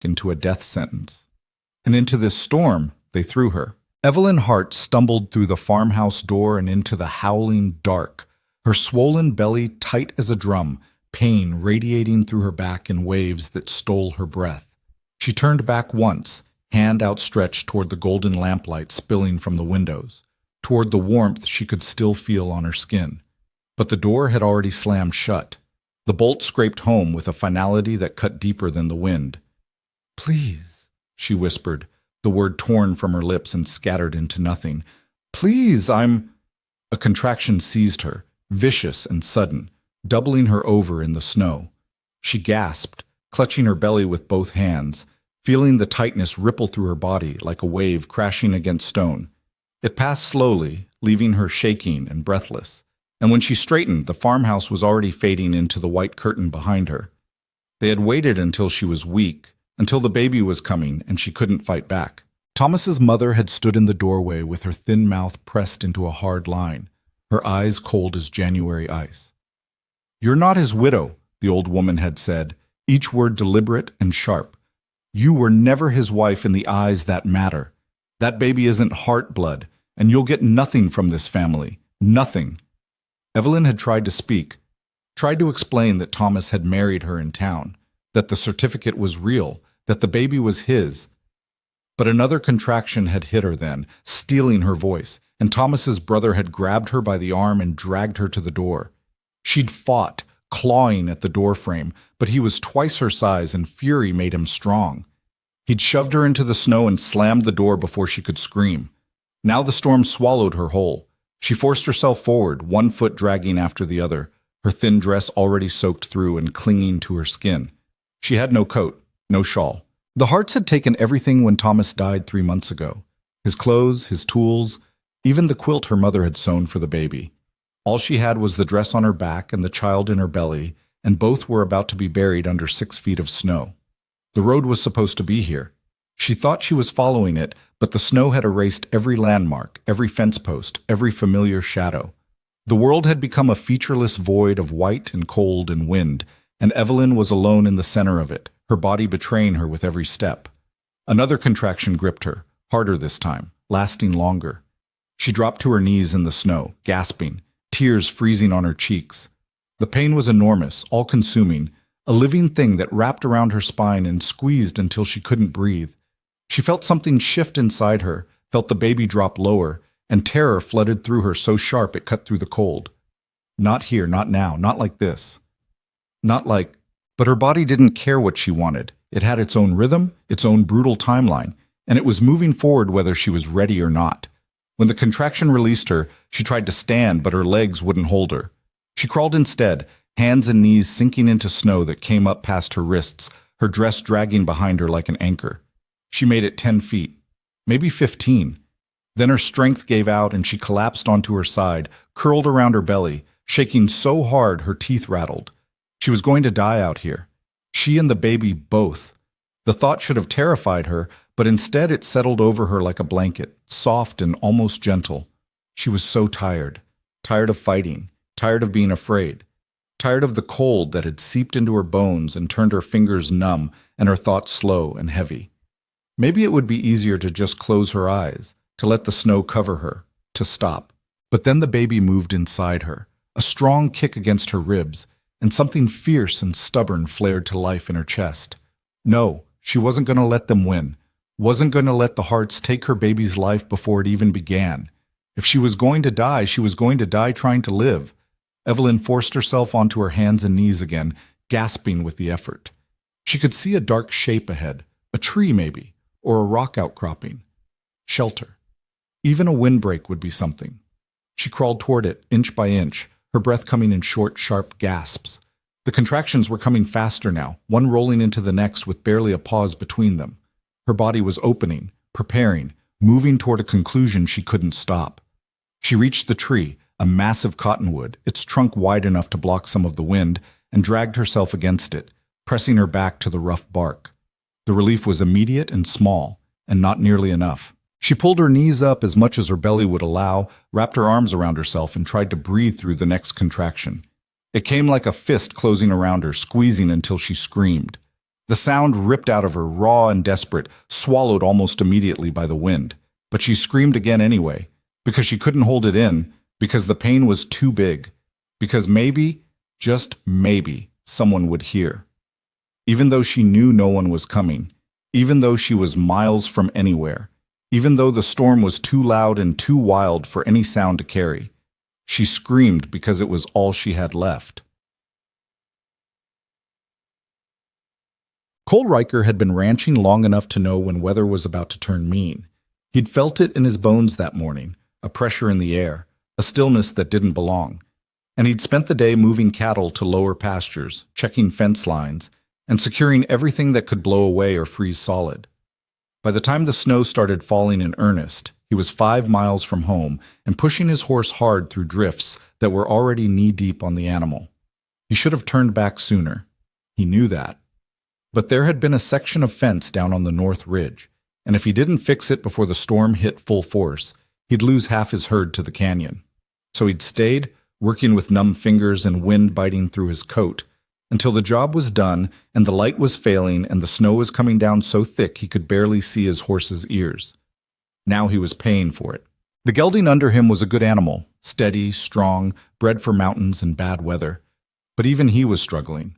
into a death sentence. And into this storm, they threw her. Evelyn Hart stumbled through the farmhouse door and into the howling dark, her swollen belly tight as a drum, pain radiating through her back in waves that stole her breath. She turned back once, hand outstretched toward the golden lamplight spilling from the windows, toward the warmth she could still feel on her skin. But the door had already slammed shut. The bolt scraped home with a finality that cut deeper than the wind. "Please," she whispered, the word torn from her lips and scattered into nothing. "Please, I'm—" A contraction seized her, vicious and sudden, doubling her over in the snow. She gasped, clutching her belly with both hands, feeling the tightness ripple through her body like a wave crashing against stone. It passed slowly, leaving her shaking and breathless, and when she straightened, the farmhouse was already fading into the white curtain behind her. They had waited until she was weak, until the baby was coming and she couldn't fight back. Thomas's mother had stood in the doorway with her thin mouth pressed into a hard line, her eyes cold as January ice. "You're not his widow," the old woman had said, each word deliberate and sharp. "You were never his wife in the eyes that matter. That baby isn't heart blood, and you'll get nothing from this family. Nothing." Evelyn had tried to speak, tried to explain that Thomas had married her in town, that the certificate was real, that the baby was his. But another contraction had hit her then, stealing her voice, and Thomas's brother had grabbed her by the arm and dragged her to the door. She'd fought, clawing at the doorframe, but he was twice her size and fury made him strong. He'd shoved her into the snow and slammed the door before she could scream. Now the storm swallowed her whole. She forced herself forward, one foot dragging after the other, her thin dress already soaked through and clinging to her skin. She had no coat, no shawl. The Harts had taken everything when Thomas died 3 months ago. His clothes, his tools, even the quilt her mother had sewn for the baby. All she had was the dress on her back and the child in her belly, and both were about to be buried under 6 feet of snow. The road was supposed to be here. She thought she was following it, but the snow had erased every landmark, every fence post, every familiar shadow. The world had become a featureless void of white and cold and wind, and Evelyn was alone in the center of it, her body betraying her with every step. Another contraction gripped her, harder this time, lasting longer. She dropped to her knees in the snow, gasping, tears freezing on her cheeks. The pain was enormous, all-consuming, a living thing that wrapped around her spine and squeezed until she couldn't breathe. She felt something shift inside her, felt the baby drop lower, and terror flooded through her so sharp it cut through the cold. Not here, not now, not like this. Not like... But her body didn't care what she wanted. It had its own rhythm, its own brutal timeline, and it was moving forward whether she was ready or not. When the contraction released her, she tried to stand, but her legs wouldn't hold her. She crawled instead, hands and knees sinking into snow that came up past her wrists, her dress dragging behind her like an anchor. She made it 10 feet, maybe 15. Then her strength gave out and she collapsed onto her side, curled around her belly, shaking so hard her teeth rattled. She was going to die out here. She and the baby both. The thought should have terrified her, but instead it settled over her like a blanket, soft and almost gentle. She was so tired. Tired of fighting. Tired of being afraid. Tired of the cold that had seeped into her bones and turned her fingers numb and her thoughts slow and heavy. Maybe it would be easier to just close her eyes, to let the snow cover her, to stop. But then the baby moved inside her, a strong kick against her ribs, and something fierce and stubborn flared to life in her chest. No, she wasn't going to let them win. Wasn't going to let the Harts take her baby's life before it even began. If she was going to die, she was going to die trying to live. Evelyn forced herself onto her hands and knees again, gasping with the effort. She could see a dark shape ahead, a tree maybe, or a rock outcropping. Shelter. Even a windbreak would be something. She crawled toward it, inch by inch, her breath coming in short, sharp gasps. The contractions were coming faster now, one rolling into the next with barely a pause between them. Her body was opening, preparing, moving toward a conclusion she couldn't stop. She reached the tree, a massive cottonwood, its trunk wide enough to block some of the wind, and dragged herself against it, pressing her back to the rough bark. The relief was immediate and small, and not nearly enough. She pulled her knees up as much as her belly would allow, wrapped her arms around herself, and tried to breathe through the next contraction. It came like a fist closing around her, squeezing until she screamed. The sound ripped out of her, raw and desperate, swallowed almost immediately by the wind. But she screamed again anyway, because she couldn't hold it in, because the pain was too big, because maybe, just maybe, someone would hear. Even though she knew no one was coming, even though she was miles from anywhere, even though the storm was too loud and too wild for any sound to carry, she screamed because it was all she had left. Cole Riker had been ranching long enough to know when weather was about to turn mean. He'd felt it in his bones that morning, a pressure in the air, a stillness that didn't belong. And he'd spent the day moving cattle to lower pastures, checking fence lines, and securing everything that could blow away or freeze solid. By the time the snow started falling in earnest, he was 5 miles from home and pushing his horse hard through drifts that were already knee-deep on the animal. He should have turned back sooner. He knew that. But there had been a section of fence down on the north ridge, and if he didn't fix it before the storm hit full force, he'd lose half his herd to the canyon. So he'd stayed, working with numb fingers and wind biting through his coat, until the job was done and the light was failing and the snow was coming down so thick he could barely see his horse's ears. Now he was paying for it. The gelding under him was a good animal, steady, strong, bred for mountains and bad weather. But even he was struggling.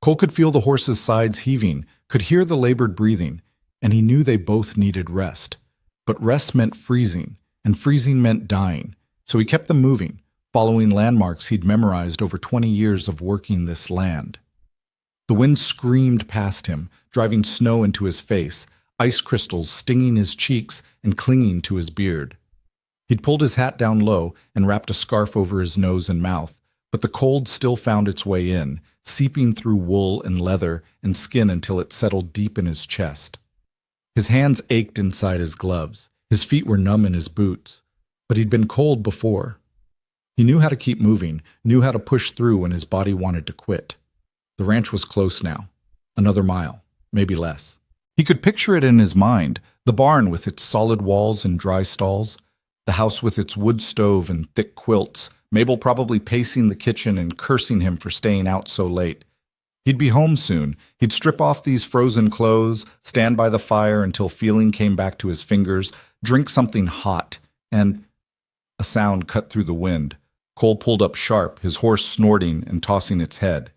Cole could feel the horse's sides heaving, could hear the labored breathing, and he knew they both needed rest. But rest meant freezing, and freezing meant dying, so he kept them moving, following landmarks he'd memorized over 20 years of working this land. The wind screamed past him, driving snow into his face, ice crystals stinging his cheeks and clinging to his beard. He'd pulled his hat down low and wrapped a scarf over his nose and mouth, but the cold still found its way in, seeping through wool and leather and skin until it settled deep in his chest. His hands ached inside his gloves, his feet were numb in his boots, but he'd been cold before. He knew how to keep moving, knew how to push through when his body wanted to quit. The ranch was close now. Another mile, maybe less. He could picture it in his mind, the barn with its solid walls and dry stalls, the house with its wood stove and thick quilts, Mabel probably pacing the kitchen and cursing him for staying out so late. He'd be home soon. He'd strip off these frozen clothes, stand by the fire until feeling came back to his fingers, drink something hot, and... A sound cut through the wind. Cole pulled up sharp, his horse snorting and tossing its head.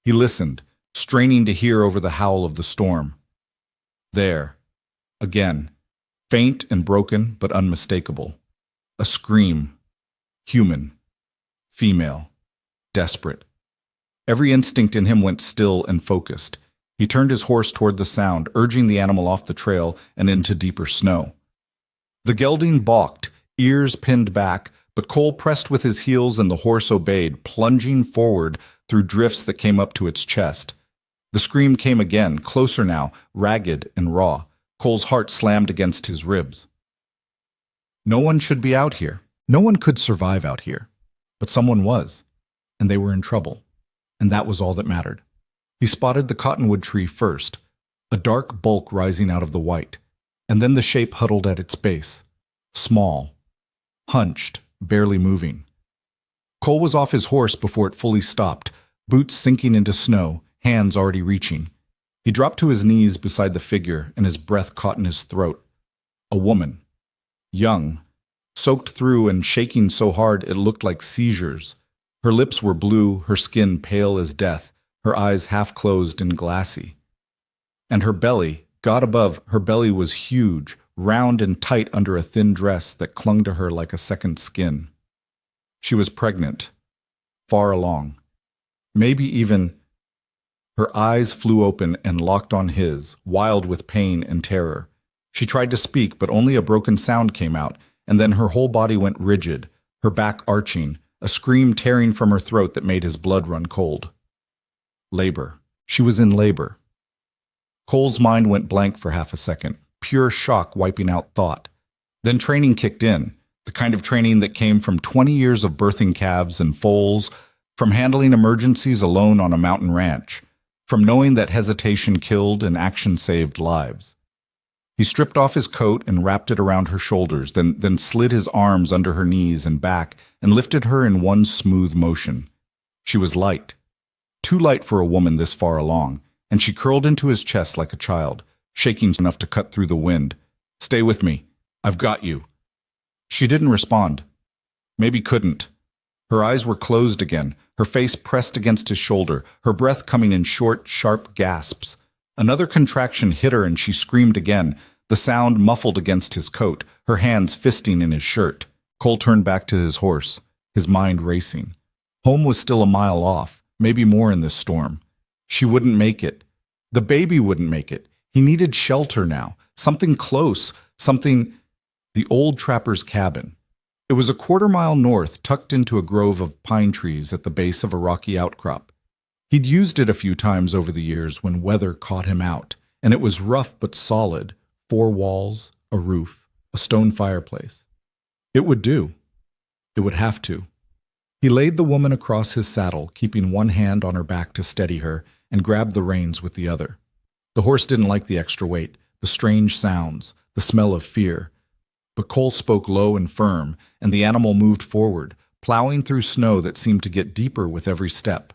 He listened, straining to hear over the howl of the storm. There. Again. Faint and broken, but unmistakable. A scream. Human. Female. Desperate. Every instinct in him went still and focused. He turned his horse toward the sound, urging the animal off the trail and into deeper snow. The gelding balked, ears pinned back, but Cole pressed with his heels and the horse obeyed, plunging forward through drifts that came up to its chest. The scream came again, closer now, ragged and raw. Cole's heart slammed against his ribs. No one should be out here. No one could survive out here. But someone was, and they were in trouble. And that was all that mattered. He spotted the cottonwood tree first, a dark bulk rising out of the white, and then the shape huddled at its base, small, hunched, barely moving. Cole was off his horse before it fully stopped, boots sinking into snow, hands already reaching. He dropped to his knees beside the figure, and his breath caught in his throat. A woman. Young, soaked through and shaking so hard it looked like seizures. Her lips were blue, her skin pale as death, her eyes half-closed and glassy. And her belly, God above, her belly was huge, round and tight under a thin dress that clung to her like a second skin. She was pregnant, far along. Maybe even... Her eyes flew open and locked on his, wild with pain and terror. She tried to speak, but only a broken sound came out, and then her whole body went rigid, her back arching, a scream tearing from her throat that made his blood run cold. Labor. She was in labor. Cole's mind went blank for half a second, pure shock wiping out thought. Then training kicked in, the kind of training that came from 20 years of birthing calves and foals, from handling emergencies alone on a mountain ranch, from knowing that hesitation killed and action saved lives. He stripped off his coat and wrapped it around her shoulders, then slid his arms under her knees and back and lifted her in one smooth motion. She was light. Too light for a woman this far along, and she curled into his chest like a child, shaking enough to cut through the wind. "Stay with me. I've got you." She didn't respond. Maybe couldn't. Her eyes were closed again, her face pressed against his shoulder, her breath coming in short, sharp gasps. Another contraction hit her and she screamed again, the sound muffled against his coat, her hands fisting in his shirt. Cole turned back to his horse, his mind racing. Home was still a mile off, maybe more in this storm. She wouldn't make it. The baby wouldn't make it. He needed shelter now, something close, something... The old trapper's cabin. It was a quarter-mile north, tucked into a grove of pine trees at the base of a rocky outcrop. He'd used it a few times over the years when weather caught him out, and it was rough but solid, 4 walls, a roof, a stone fireplace. It would do. It would have to. He laid the woman across his saddle, keeping one hand on her back to steady her, and grabbed the reins with the other. The horse didn't like the extra weight, the strange sounds, the smell of fear. But Cole spoke low and firm, and the animal moved forward, plowing through snow that seemed to get deeper with every step.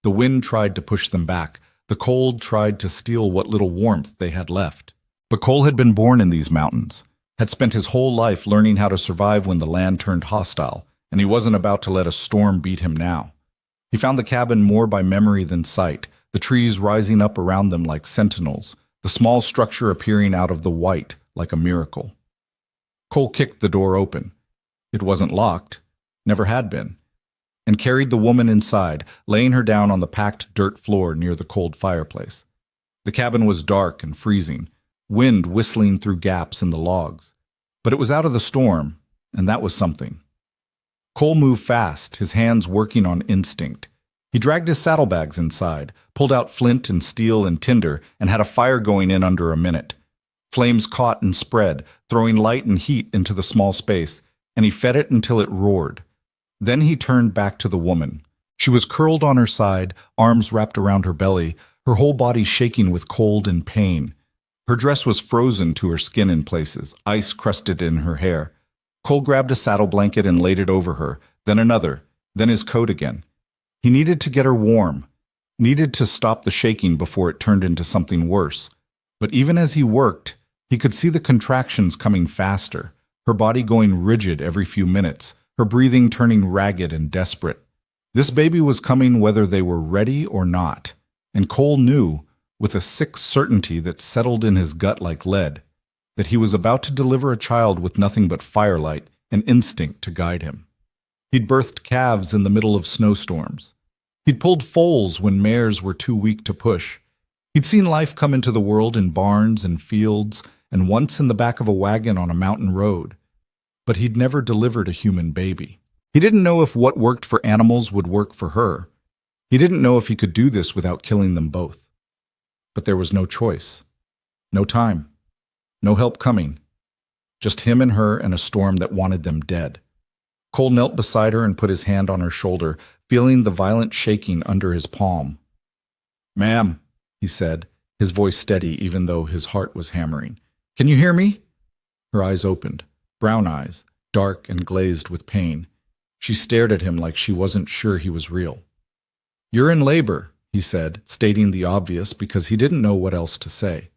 The wind tried to push them back. The cold tried to steal what little warmth they had left. But Cole had been born in these mountains, had spent his whole life learning how to survive when the land turned hostile, and he wasn't about to let a storm beat him now. He found the cabin more by memory than sight, the trees rising up around them like sentinels, the small structure appearing out of the white like a miracle. Cole kicked the door open. It wasn't locked, never had been, and carried the woman inside, laying her down on the packed dirt floor near the cold fireplace. The cabin was dark and freezing, wind whistling through gaps in the logs. But it was out of the storm, and that was something. Cole moved fast, his hands working on instinct. He dragged his saddlebags inside, pulled out flint and steel and tinder, and had a fire going in under a minute. Flames caught and spread, throwing light and heat into the small space, and he fed it until it roared. Then he turned back to the woman. She was curled on her side, arms wrapped around her belly, her whole body shaking with cold and pain. Her dress was frozen to her skin in places, ice crusted in her hair. Cole grabbed a saddle blanket and laid it over her, then another, then his coat again. He needed to get her warm, needed to stop the shaking before it turned into something worse. But even as he worked, he could see the contractions coming faster, her body going rigid every few minutes, her breathing turning ragged and desperate. This baby was coming whether they were ready or not, and Cole knew, with a sick certainty that settled in his gut like lead, that he was about to deliver a child with nothing but firelight and instinct to guide him. He'd birthed calves in the middle of snowstorms. He'd pulled foals when mares were too weak to push. He'd seen life come into the world in barns and fields, and once in the back of a wagon on a mountain road. But he'd never delivered a human baby. He didn't know if what worked for animals would work for her. He didn't know if he could do this without killing them both. But there was no choice. No time. No help coming. Just him and her and a storm that wanted them dead. Cole knelt beside her and put his hand on her shoulder, feeling the violent shaking under his palm. "Ma'am," he said, his voice steady even though his heart was hammering. "Can you hear me?" Her eyes opened, brown eyes, dark and glazed with pain. She stared at him like she wasn't sure he was real. "You're in labor," he said, stating the obvious because he didn't know what else to say.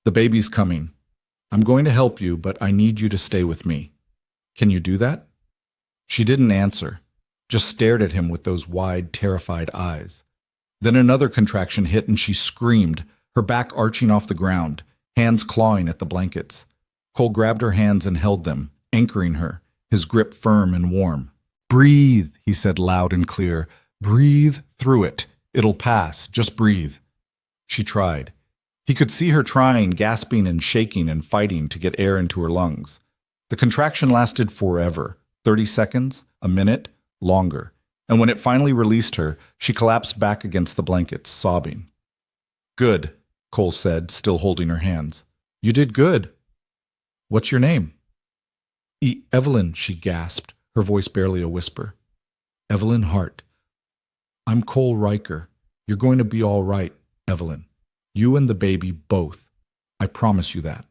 "The baby's coming. I'm going to help you, but I need you to stay with me. Can you do that?" She didn't answer, just stared at him with those wide, terrified eyes. Then another contraction hit and she screamed, her back arching off the ground, hands clawing at the blankets. Cole grabbed her hands and held them, anchoring her, his grip firm and warm. "Breathe," he said loud and clear. "Breathe through it. It'll pass. Just breathe." She tried. He could see her trying, gasping and shaking and fighting to get air into her lungs. The contraction lasted forever, 30 seconds, a minute, longer. And when it finally released her, she collapsed back against the blankets, sobbing. "Good," Cole said, still holding her hands. "You did good. What's your name?" Evelyn," she gasped, her voice barely a whisper. "Evelyn Hart." "I'm Cole Riker. You're going to be all right, Evelyn. You and the baby both. I promise you that."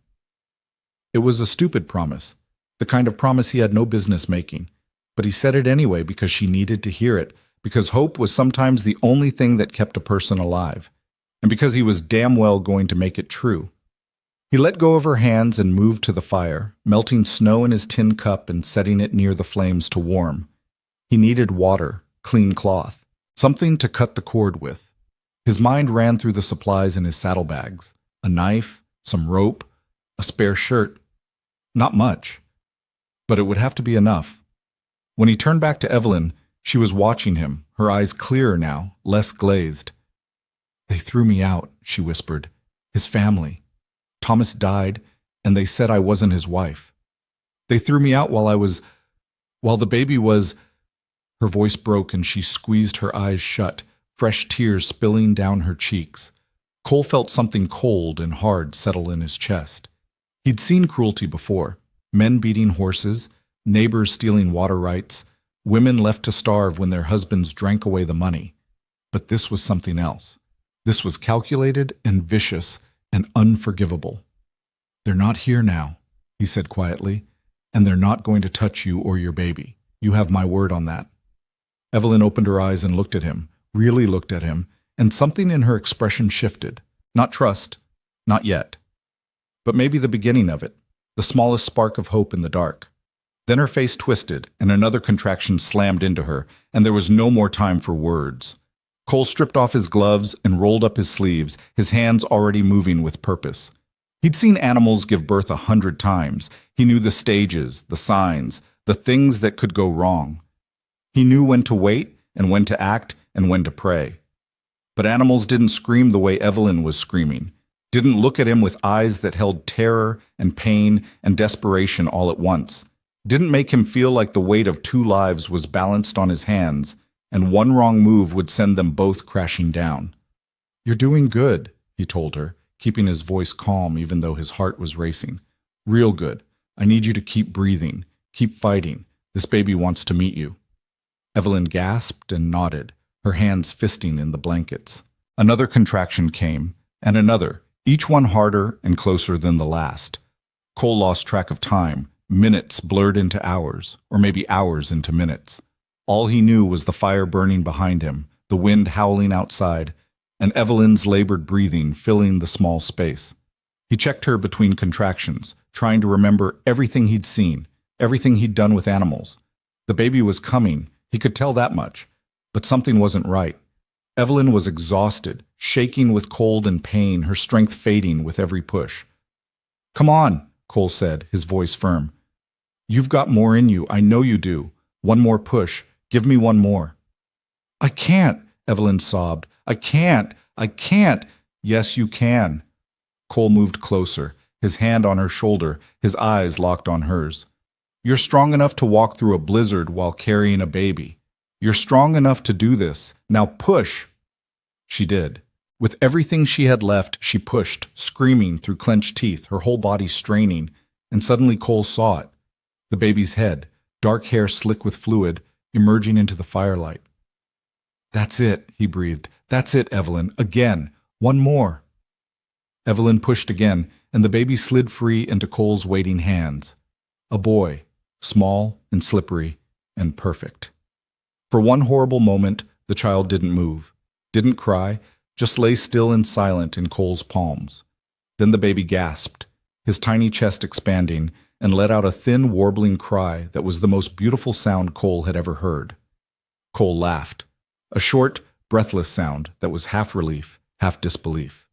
It was a stupid promise, the kind of promise he had no business making. But he said it anyway because she needed to hear it, because hope was sometimes the only thing that kept a person alive. and because he was damn well going to make it true. He let go of her hands and moved to the fire, melting snow in his tin cup and setting it near the flames to warm. He needed water, clean cloth, something to cut the cord with. His mind ran through the supplies in his saddlebags: a knife, some rope, a spare shirt. Not much, but it would have to be enough. When he turned back to Evelyn, she was watching him, her eyes clearer now, less glazed. "They threw me out," she whispered. "His family. Thomas died, and they said I wasn't his wife. They threw me out while the baby was—" Her voice broke and she squeezed her eyes shut, fresh tears spilling down her cheeks. Cole felt something cold and hard settle in his chest. He'd seen cruelty before: men beating horses, neighbors stealing water rights, women left to starve when their husbands drank away the money. But this was something else. This was calculated and vicious and unforgivable. "They're not here now," he said quietly, "and they're not going to touch you or your baby. You have my word on that." Evelyn opened her eyes and looked at him, really looked at him, and something in her expression shifted. Not trust, not yet. But maybe the beginning of it, the smallest spark of hope in the dark. Then her face twisted, and another contraction slammed into her, and there was no more time for words. Cole stripped off his gloves and rolled up his sleeves, his hands already moving with purpose. He'd seen animals give birth 100 times. He knew the stages, the signs, the things that could go wrong. He knew when to wait and when to act and when to pray. But animals didn't scream the way Evelyn was screaming, didn't look at him with eyes that held terror and pain and desperation all at once, didn't make him feel like the weight of 2 lives was balanced on his hands, and one wrong move would send them both crashing down. "You're doing good," he told her, keeping his voice calm even though his heart was racing. "Real good. I need you to keep breathing, keep fighting. This baby wants to meet you." Evelyn gasped and nodded, her hands fisting in the blankets. Another contraction came, and another, each one harder and closer than the last. Cole lost track of time. Minutes blurred into hours, or maybe hours into minutes. All he knew was the fire burning behind him, the wind howling outside, and Evelyn's labored breathing filling the small space. He checked her between contractions, trying to remember everything he'd seen, everything he'd done with animals. The baby was coming, he could tell that much, but something wasn't right. Evelyn was exhausted, shaking with cold and pain, her strength fading with every push. "Come on," Cole said, his voice firm. "You've got more in you, I know you do. One more push. Give me one more." "I can't," Evelyn sobbed. I can't. "Yes, you can." Cole moved closer, his hand on her shoulder, his eyes locked on hers. "You're strong enough to walk through a blizzard while carrying a baby. You're strong enough to do this. Now push." She did. With everything she had left, she pushed, screaming through clenched teeth, her whole body straining, and suddenly Cole saw it. The baby's head, dark hair slick with fluid, emerging into the firelight. "That's it," he breathed. "That's it, Evelyn. Again. One more." Evelyn pushed again, and the baby slid free into Cole's waiting hands. A boy, small and slippery and perfect. For one horrible moment, the child didn't move, didn't cry, just lay still and silent in Cole's palms. Then the baby gasped, his tiny chest expanding, and let out a thin, warbling cry that was the most beautiful sound Cole had ever heard. Cole laughed, a short, breathless sound that was half relief, half disbelief.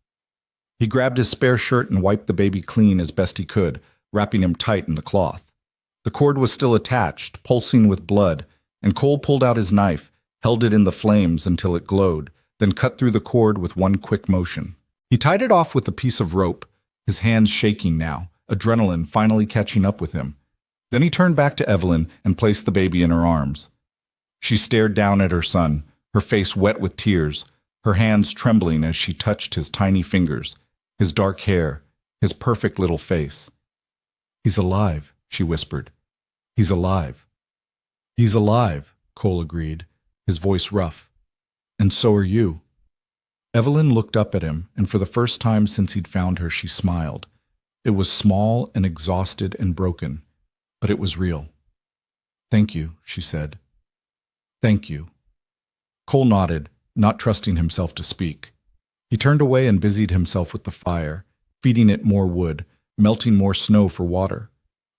He grabbed his spare shirt and wiped the baby clean as best he could, wrapping him tight in the cloth. The cord was still attached, pulsing with blood, and Cole pulled out his knife, held it in the flames until it glowed, then cut through the cord with one quick motion. He tied it off with a piece of rope, his hands shaking now, adrenaline finally catching up with him. Then he turned back to Evelyn and placed the baby in her arms. She stared down at her son, her face wet with tears, her hands trembling as she touched his tiny fingers, his dark hair, his perfect little face. "He's alive," she whispered. "He's alive." "He's alive," Cole agreed, his voice rough. "And so are you." Evelyn looked up at him, and for the first time since he'd found her, she smiled. It was small and exhausted and broken, but it was real. "Thank you," she said. "Thank you." Cole nodded, not trusting himself to speak. He turned away and busied himself with the fire, feeding it more wood, melting more snow for water.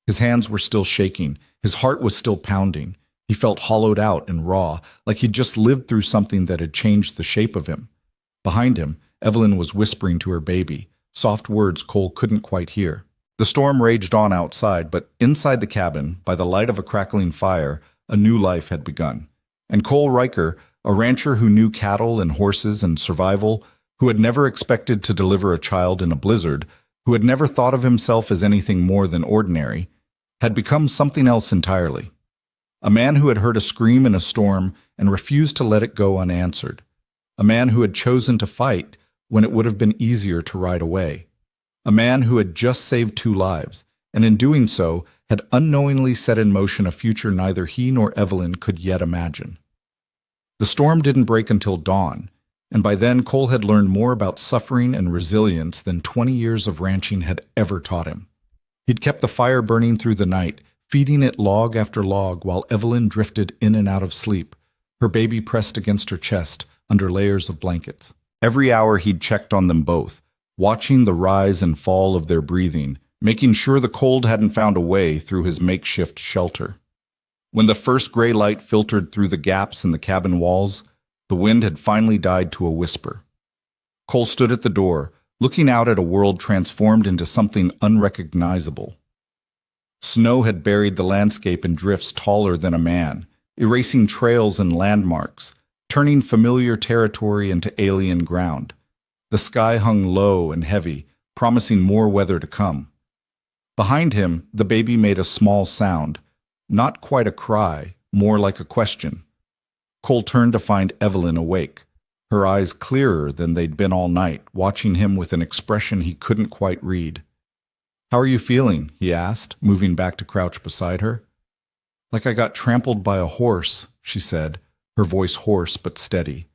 His hands were still shaking, his heart was still pounding. He felt hollowed out and raw, like he'd just lived through something that had changed the shape of him. Behind him, Evelyn was whispering to her baby, soft words Cole couldn't quite hear. The storm raged on outside, but inside the cabin, by the light of a crackling fire, a new life had begun. And Cole Riker, a rancher who knew cattle and horses and survival, who had never expected to deliver a child in a blizzard, who had never thought of himself as anything more than ordinary, had become something else entirely. A man who had heard a scream in a storm and refused to let it go unanswered. A man who had chosen to fight when it would have been easier to ride away. A man who had just saved 2 lives, and in doing so had unknowingly set in motion a future neither he nor Evelyn could yet imagine. The storm didn't break until dawn, and by then Cole had learned more about suffering and resilience than 20 years of ranching had ever taught him. He'd kept the fire burning through the night, feeding it log after log while Evelyn drifted in and out of sleep, her baby pressed against her chest under layers of blankets. Every hour he'd checked on them both, watching the rise and fall of their breathing, making sure the cold hadn't found a way through his makeshift shelter. When the first gray light filtered through the gaps in the cabin walls, the wind had finally died to a whisper. Cole stood at the door, looking out at a world transformed into something unrecognizable. Snow had buried the landscape in drifts taller than a man, erasing trails and landmarks, turning familiar territory into alien ground. The sky hung low and heavy, promising more weather to come. Behind him, the baby made a small sound, not quite a cry, more like a question. Cole turned to find Evelyn awake, her eyes clearer than they'd been all night, watching him with an expression he couldn't quite read. "How are you feeling?" he asked, moving back to crouch beside her. "Like I got trampled by a horse," she said, her voice hoarse but steady.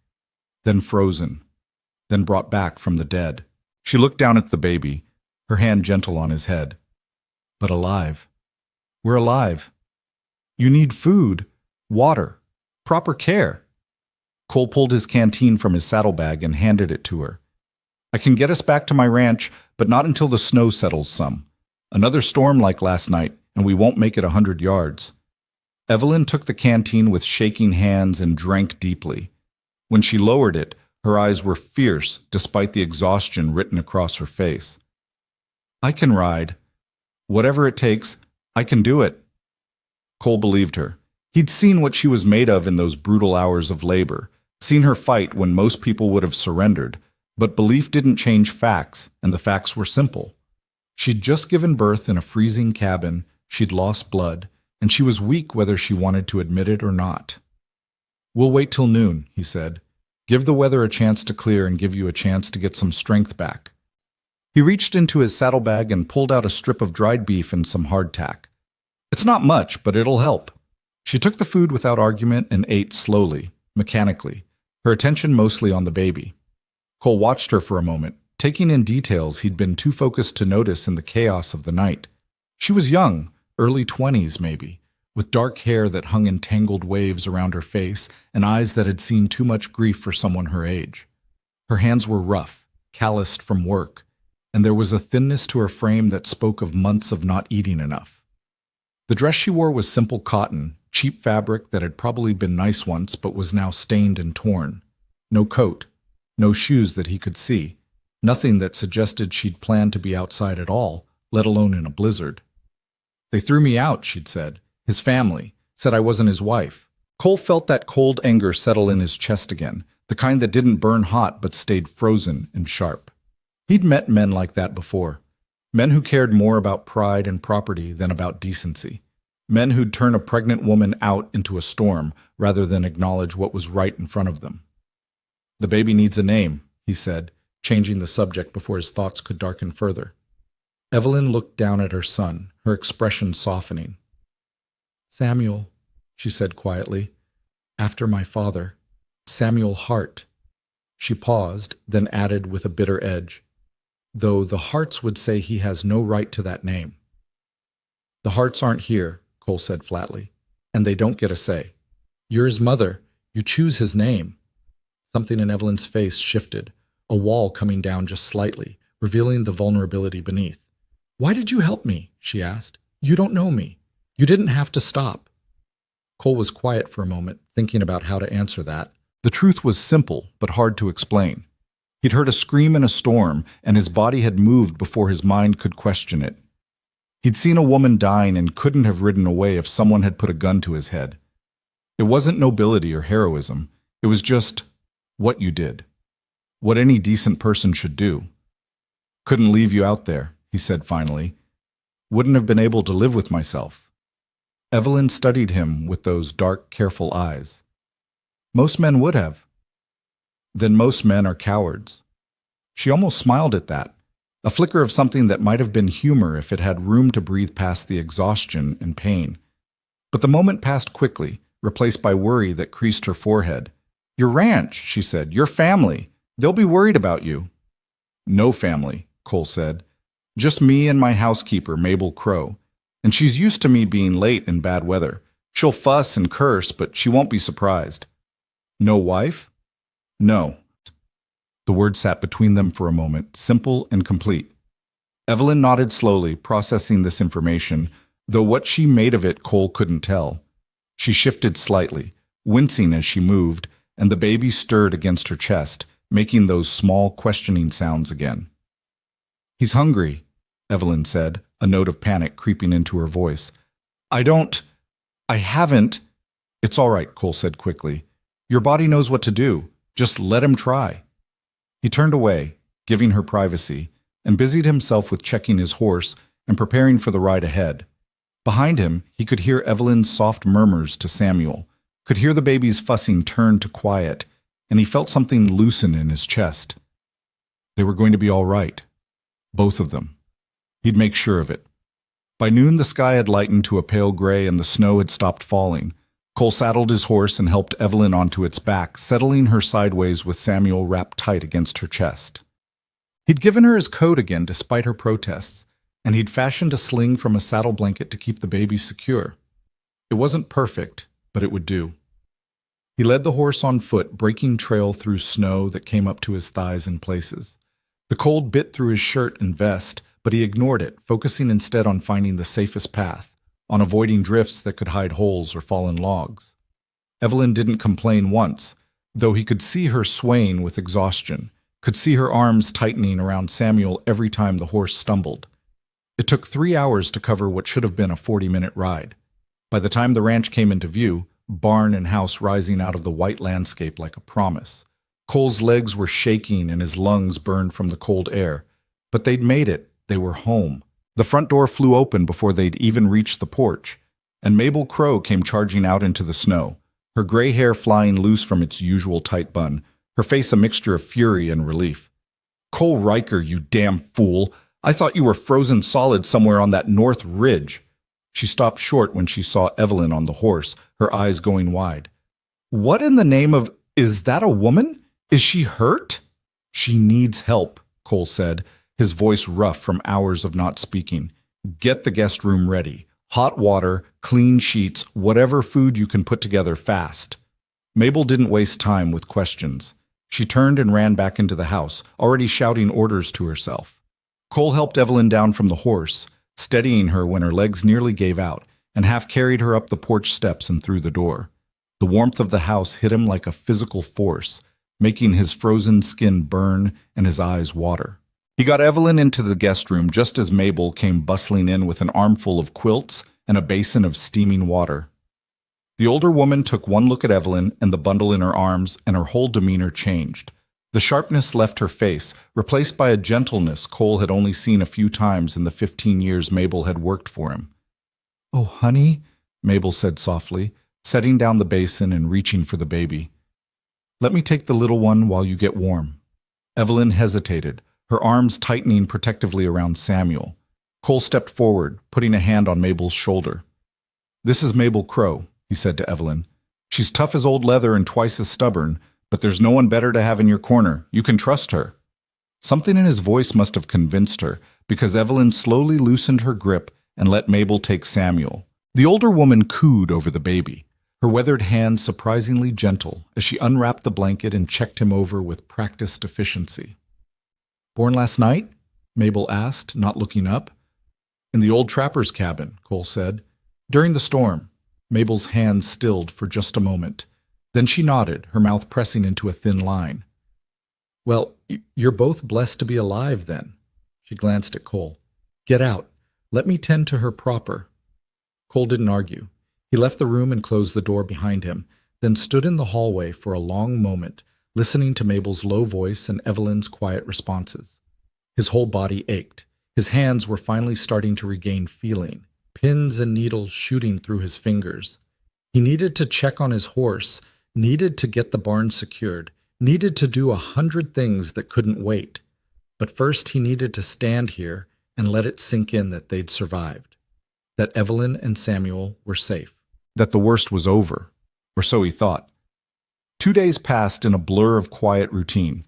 Then frozen, then brought back from the dead. She looked down at the baby, her hand gentle on his head. "But alive. We're alive. You need food, water, proper care." Cole pulled his canteen from his saddlebag and handed it to her. "I can get us back to my ranch, but not until the snow settles some. Another storm like last night, and we won't make it 100 yards. Evelyn took the canteen with shaking hands and drank deeply. When she lowered it, her eyes were fierce despite the exhaustion written across her face. "I can ride. Whatever it takes, I can do it." Cole believed her. He'd seen what she was made of in those brutal hours of labor, seen her fight when most people would have surrendered, but belief didn't change facts, and the facts were simple. She'd just given birth in a freezing cabin, she'd lost blood, and she was weak whether she wanted to admit it or not. "We'll wait till noon," he said. "Give the weather a chance to clear and give you a chance to get some strength back." He reached into his saddlebag and pulled out a strip of dried beef and some hardtack. "It's not much, but it'll help." She took the food without argument and ate slowly, mechanically, her attention mostly on the baby. Cole watched her for a moment, taking in details he'd been too focused to notice in the chaos of the night. She was young, early 20s maybe, with dark hair that hung in tangled waves around her face and eyes that had seen too much grief for someone her age. Her hands were rough, calloused from work, and there was a thinness to her frame that spoke of months of not eating enough. The dress she wore was simple cotton, cheap fabric that had probably been nice once but was now stained and torn. No coat, no shoes that he could see, nothing that suggested she'd planned to be outside at all, let alone in a blizzard. "They threw me out," she'd said. "His family said I wasn't his wife." Cole felt that cold anger settle in his chest again, the kind that didn't burn hot but stayed frozen and sharp. He'd met men like that before, men who cared more about pride and property than about decency, men who'd turn a pregnant woman out into a storm rather than acknowledge what was right in front of them. "The baby needs a name," he said, changing the subject before his thoughts could darken further. Evelyn looked down at her son, her expression softening. "Samuel," she said quietly, "after my father, Samuel Hart." She paused, then added with a bitter edge, "Though the Harts would say he has no right to that name." "The Harts aren't here," Cole said flatly, "and they don't get a say. You're his mother. You choose his name." Something in Evelyn's face shifted. a wall coming down just slightly, revealing the vulnerability beneath. "Why did you help me?" she asked. "You don't know me. You didn't have to stop." Cole was quiet for a moment, thinking about how to answer that. The truth was simple, but hard to explain. He'd heard a scream in a storm, and his body had moved before his mind could question it. He'd seen a woman dying and couldn't have ridden away if someone had put a gun to his head. It wasn't nobility or heroism. It was just what you did. What any decent person should do. "Couldn't leave you out there," he said finally. "Wouldn't have been able to live with myself." Evelyn studied him with those dark, careful eyes. "Most men would have." "Then most men are cowards." She almost smiled at that, a flicker of something that might have been humor if it had room to breathe past the exhaustion and pain. But the moment passed quickly, replaced by worry that creased her forehead. "Your ranch," she said, "your family. They'll be worried about you." "No family," Cole said. "Just me and my housekeeper, Mabel Crow. And she's used to me being late in bad weather. She'll fuss and curse, but she won't be surprised." "No wife?" "No." The word sat between them for a moment, simple and complete. Evelyn nodded slowly, processing this information, though what she made of it Cole couldn't tell. She shifted slightly, wincing as she moved, and the baby stirred against her chest, making those small, questioning sounds again. "He's hungry," Evelyn said, a note of panic creeping into her voice. I haven't." "It's all right," Cole said quickly. "Your body knows what to do. Just let him try." He turned away, giving her privacy, and busied himself with checking his horse and preparing for the ride ahead. Behind him, he could hear Evelyn's soft murmurs to Samuel, could hear the baby's fussing turn to quiet, and he felt something loosen in his chest. They were going to be all right. Both of them. He'd make sure of it. By noon, the sky had lightened to a pale gray and the snow had stopped falling. Cole saddled his horse and helped Evelyn onto its back, settling her sideways with Samuel wrapped tight against her chest. He'd given her his coat again despite her protests, and he'd fashioned a sling from a saddle blanket to keep the baby secure. It wasn't perfect, but it would do. He led the horse on foot, breaking trail through snow that came up to his thighs in places. The cold bit through his shirt and vest, but he ignored it, focusing instead on finding the safest path, on avoiding drifts that could hide holes or fallen logs. Evelyn didn't complain once, though he could see her swaying with exhaustion, could see her arms tightening around Samuel every time the horse stumbled. It took 3 hours to cover what should have been a 40-minute ride. By the time the ranch came into view, barn and house rising out of the white landscape like a promise. Cole's legs were shaking and his lungs burned from the cold air. But they'd made it. They were home. The front door flew open before they'd even reached the porch, and Mabel Crow came charging out into the snow, her gray hair flying loose from its usual tight bun, her face a mixture of fury and relief. "Cole Riker, you damn fool! I thought you were frozen solid somewhere on that north ridge." She stopped short when she saw Evelyn on the horse, her eyes going wide. "What in the name of— is that a woman? Is she hurt?" "She needs help," Cole said, his voice rough from hours of not speaking. "Get the guest room ready. Hot water, clean sheets, whatever food you can put together fast." Mabel didn't waste time with questions. She turned and ran back into the house, already shouting orders to herself. Cole helped Evelyn down from the horse, steadying her when her legs nearly gave out, and half carried her up the porch steps and through the door. The warmth of the house hit him like a physical force, making his frozen skin burn and his eyes water. He got Evelyn into the guest room just as Mabel came bustling in with an armful of quilts and a basin of steaming water. The older woman took one look at Evelyn and the bundle in her arms, and her whole demeanor changed. The sharpness left her face, replaced by a gentleness Cole had only seen a few times in the 15 years Mabel had worked for him. "Oh, honey," Mabel said softly, setting down the basin and reaching for the baby. "Let me take the little one while you get warm." Evelyn hesitated, her arms tightening protectively around Samuel. Cole stepped forward, putting a hand on Mabel's shoulder. "This is Mabel Crow," he said to Evelyn. "She's tough as old leather and twice as stubborn, but there's no one better to have in your corner. You can trust her." Something in his voice must have convinced her, because Evelyn slowly loosened her grip and let Mabel take Samuel. The older woman cooed over the baby, her weathered hand surprisingly gentle as she unwrapped the blanket and checked him over with practiced efficiency. Born last night? Mabel asked, not looking up. In the old trapper's cabin, Cole said. During the storm. Mabel's hands stilled for just a moment. Then she nodded, her mouth pressing into a thin line. Well, you're both blessed to be alive, then. She glanced at Cole. Get out. Let me tend to her proper. Cole didn't argue. He left the room and closed the door behind him, then stood in the hallway for a long moment, listening to Mabel's low voice and Evelyn's quiet responses. His whole body ached. His hands were finally starting to regain feeling, pins and needles shooting through his fingers. He needed to check on his horse, needed to get the barn secured, needed to do 100 things that couldn't wait. But first he needed to stand here and let it sink in that they'd survived, that Evelyn and Samuel were safe, that the worst was over, or so he thought. 2 days passed in a blur of quiet routine.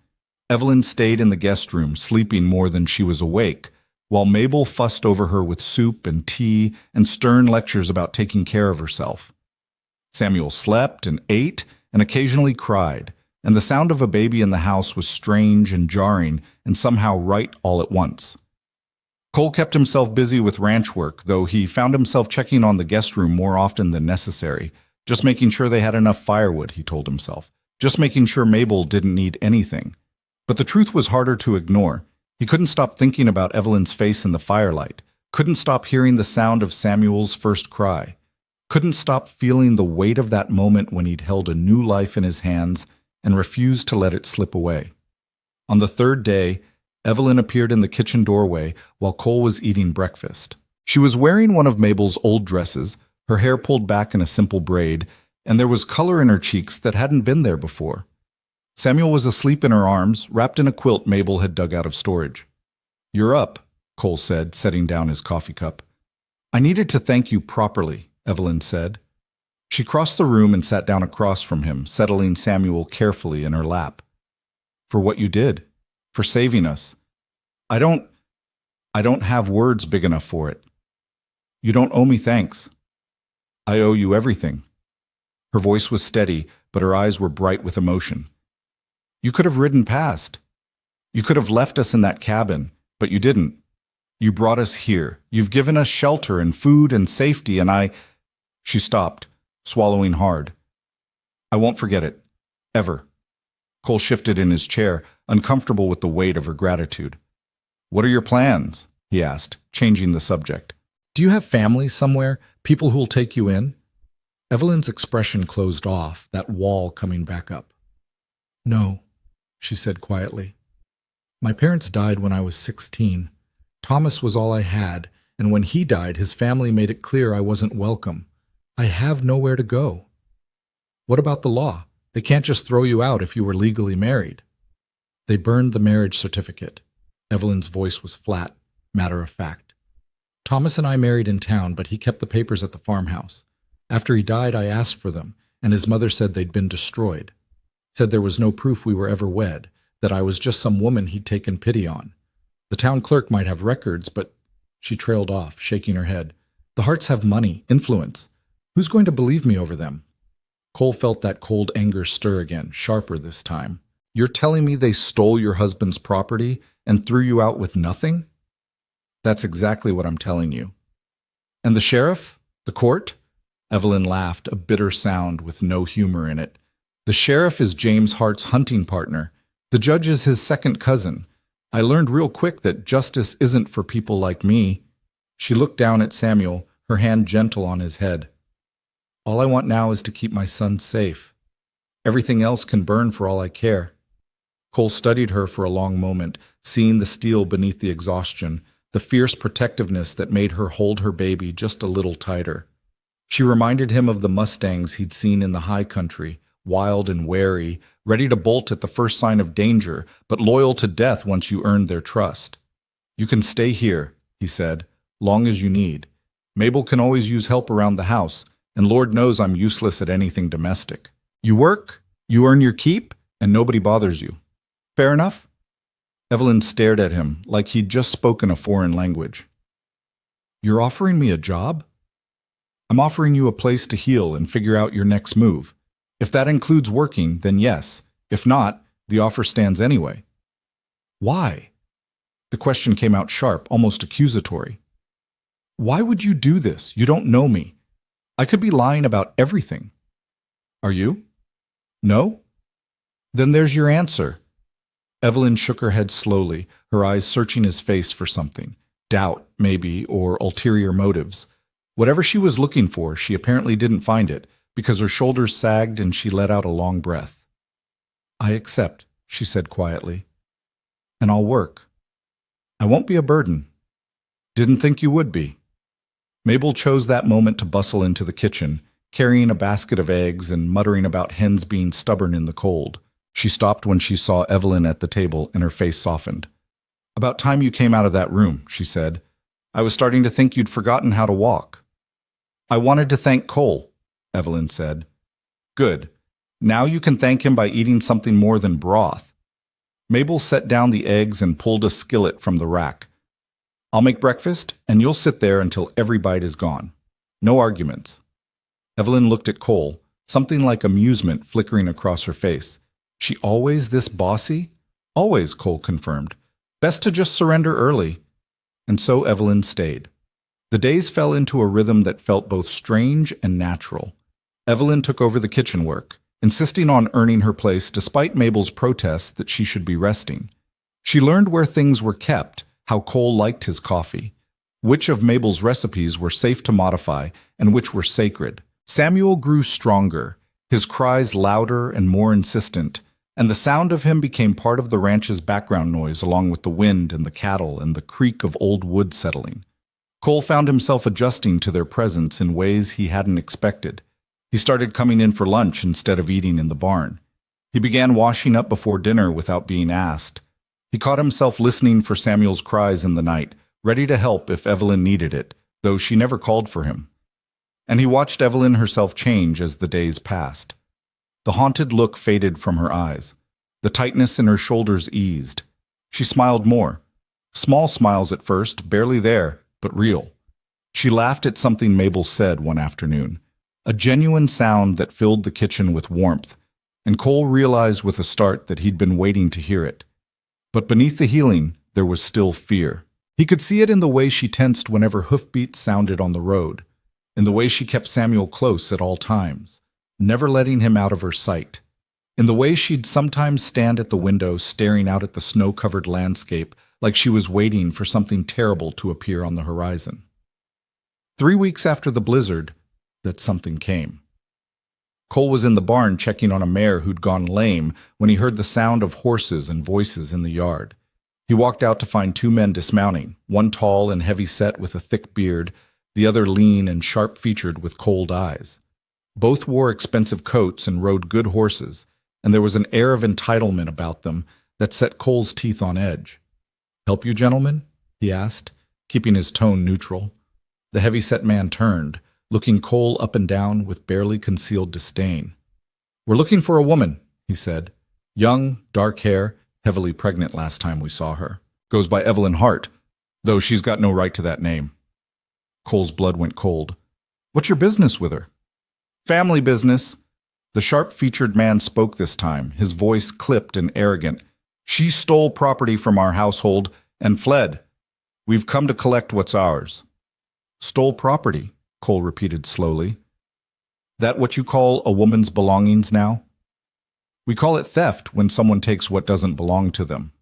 Evelyn stayed in the guest room, sleeping more than she was awake, while Mabel fussed over her with soup and tea and stern lectures about taking care of herself. Samuel slept and ate and occasionally cried, and the sound of a baby in the house was strange and jarring and somehow right all at once. Cole kept himself busy with ranch work, though he found himself checking on the guest room more often than necessary, just making sure they had enough firewood, he told himself, just making sure Mabel didn't need anything. But the truth was harder to ignore. He couldn't stop thinking about Evelyn's face in the firelight, couldn't stop hearing the sound of Samuel's first cry, couldn't stop feeling the weight of that moment when he'd held a new life in his hands and refused to let it slip away. On the third day, Evelyn appeared in the kitchen doorway while Cole was eating breakfast. She was wearing one of Mabel's old dresses, her hair pulled back in a simple braid, and there was color in her cheeks that hadn't been there before. Samuel was asleep in her arms, wrapped in a quilt Mabel had dug out of storage. You're up, Cole said, setting down his coffee cup. I needed to thank you properly, Evelyn said. She crossed the room and sat down across from him, settling Samuel carefully in her lap. For what you did, for saving us. I don't have words big enough for it. You don't owe me thanks. I owe you everything. Her voice was steady, but her eyes were bright with emotion. You could have ridden past. You could have left us in that cabin, but you didn't. You brought us here. You've given us shelter and food and safety, and She stopped, swallowing hard. I won't forget it. Ever. Cole shifted in his chair, uncomfortable with the weight of her gratitude. What are your plans? He asked, changing the subject. Do you have family somewhere? People who'll take you in? Evelyn's expression closed off, that wall coming back up. No, she said quietly. My parents died when I was 16. Thomas was all I had, and when he died, his family made it clear I wasn't welcome. I have nowhere to go. What about the law? They can't just throw you out if you were legally married. They burned the marriage certificate. Evelyn's voice was flat, matter of fact. Thomas and I married in town, but he kept the papers at the farmhouse. After he died, I asked for them, and his mother said they'd been destroyed. Said there was no proof we were ever wed, that I was just some woman he'd taken pity on. The town clerk might have records, but she trailed off, shaking her head. The Harts have money, influence. Who's going to believe me over them? Cole felt that cold anger stir again, sharper this time. You're telling me they stole your husband's property and threw you out with nothing? That's exactly what I'm telling you. And the sheriff? The court? Evelyn laughed, a bitter sound with no humor in it. The sheriff is James Hart's hunting partner. The judge is his second cousin. I learned real quick that justice isn't for people like me. She looked down at Samuel, her hand gentle on his head. All I want now is to keep my son safe. Everything else can burn for all I care. Cole studied her for a long moment, seeing the steel beneath the exhaustion, the fierce protectiveness that made her hold her baby just a little tighter. She reminded him of the Mustangs he'd seen in the high country, wild and wary, ready to bolt at the first sign of danger, but loyal to death once you earned their trust. You can stay here, he said, long as you need. Mabel can always use help around the house, and Lord knows I'm useless at anything domestic. You work, you earn your keep, and nobody bothers you. Fair enough? Evelyn stared at him like he'd just spoken a foreign language. You're offering me a job? I'm offering you a place to heal and figure out your next move. If that includes working, then yes. If not, the offer stands anyway. Why? The question came out sharp, almost accusatory. Why would you do this? You don't know me. I could be lying about everything. Are you? No? Then there's your answer. Evelyn shook her head slowly, her eyes searching his face for something. Doubt, maybe, or ulterior motives. Whatever she was looking for, she apparently didn't find it, because her shoulders sagged and she let out a long breath. I accept, she said quietly. And I'll work. I won't be a burden. Didn't think you would be. Mabel chose that moment to bustle into the kitchen, carrying a basket of eggs and muttering about hens being stubborn in the cold. She stopped when she saw Evelyn at the table, and her face softened. About time you came out of that room, she said. I was starting to think you'd forgotten how to walk. I wanted to thank Cole, Evelyn said. Good. Now you can thank him by eating something more than broth. Mabel set down the eggs and pulled a skillet from the rack. I'll make breakfast, and you'll sit there until every bite is gone. No arguments. Evelyn looked at Cole, something like amusement flickering across her face. She always this bossy? Always, Cole confirmed. Best to just surrender early. And so Evelyn stayed. The days fell into a rhythm that felt both strange and natural. Evelyn took over the kitchen work, insisting on earning her place despite Mabel's protests that she should be resting. She learned where things were kept, how Cole liked his coffee, which of Mabel's recipes were safe to modify and which were sacred. Samuel grew stronger, his cries louder and more insistent, and the sound of him became part of the ranch's background noise along with the wind and the cattle and the creak of old wood settling. Cole found himself adjusting to their presence in ways he hadn't expected. He started coming in for lunch instead of eating in the barn. He began washing up before dinner without being asked. He caught himself listening for Samuel's cries in the night, ready to help if Evelyn needed it, though she never called for him. And he watched Evelyn herself change as the days passed. The haunted look faded from her eyes. The tightness in her shoulders eased. She smiled more. Small smiles at first, barely there, but real. She laughed at something Mabel said one afternoon, a genuine sound that filled the kitchen with warmth, and Cole realized with a start that he'd been waiting to hear it. But beneath the healing, there was still fear. He could see it in the way she tensed whenever hoofbeats sounded on the road, in the way she kept Samuel close at all times, never letting him out of her sight, in the way she'd sometimes stand at the window staring out at the snow-covered landscape like she was waiting for something terrible to appear on the horizon. 3 weeks after the blizzard, that something came. Cole was in the barn checking on a mare who'd gone lame when he heard the sound of horses and voices in the yard. He walked out to find 2 men dismounting, one tall and heavy-set with a thick beard, the other lean and sharp-featured with cold eyes. Both wore expensive coats and rode good horses, and there was an air of entitlement about them that set Cole's teeth on edge. "Help you, gentlemen?" he asked, keeping his tone neutral. The heavy-set man turned, looking Cole up and down with barely concealed disdain. "We're looking for a woman," he said. "Young, dark hair, heavily pregnant last time we saw her. Goes by Evelyn Hart, though she's got no right to that name." Cole's blood went cold. "What's your business with her?" "Family business." The sharp-featured man spoke this time, his voice clipped and arrogant. "She stole property from our household and fled. We've come to collect what's ours." "Stole property," Cole repeated slowly. "That what you call a woman's belongings now?" "We call it theft when someone takes what doesn't belong to them."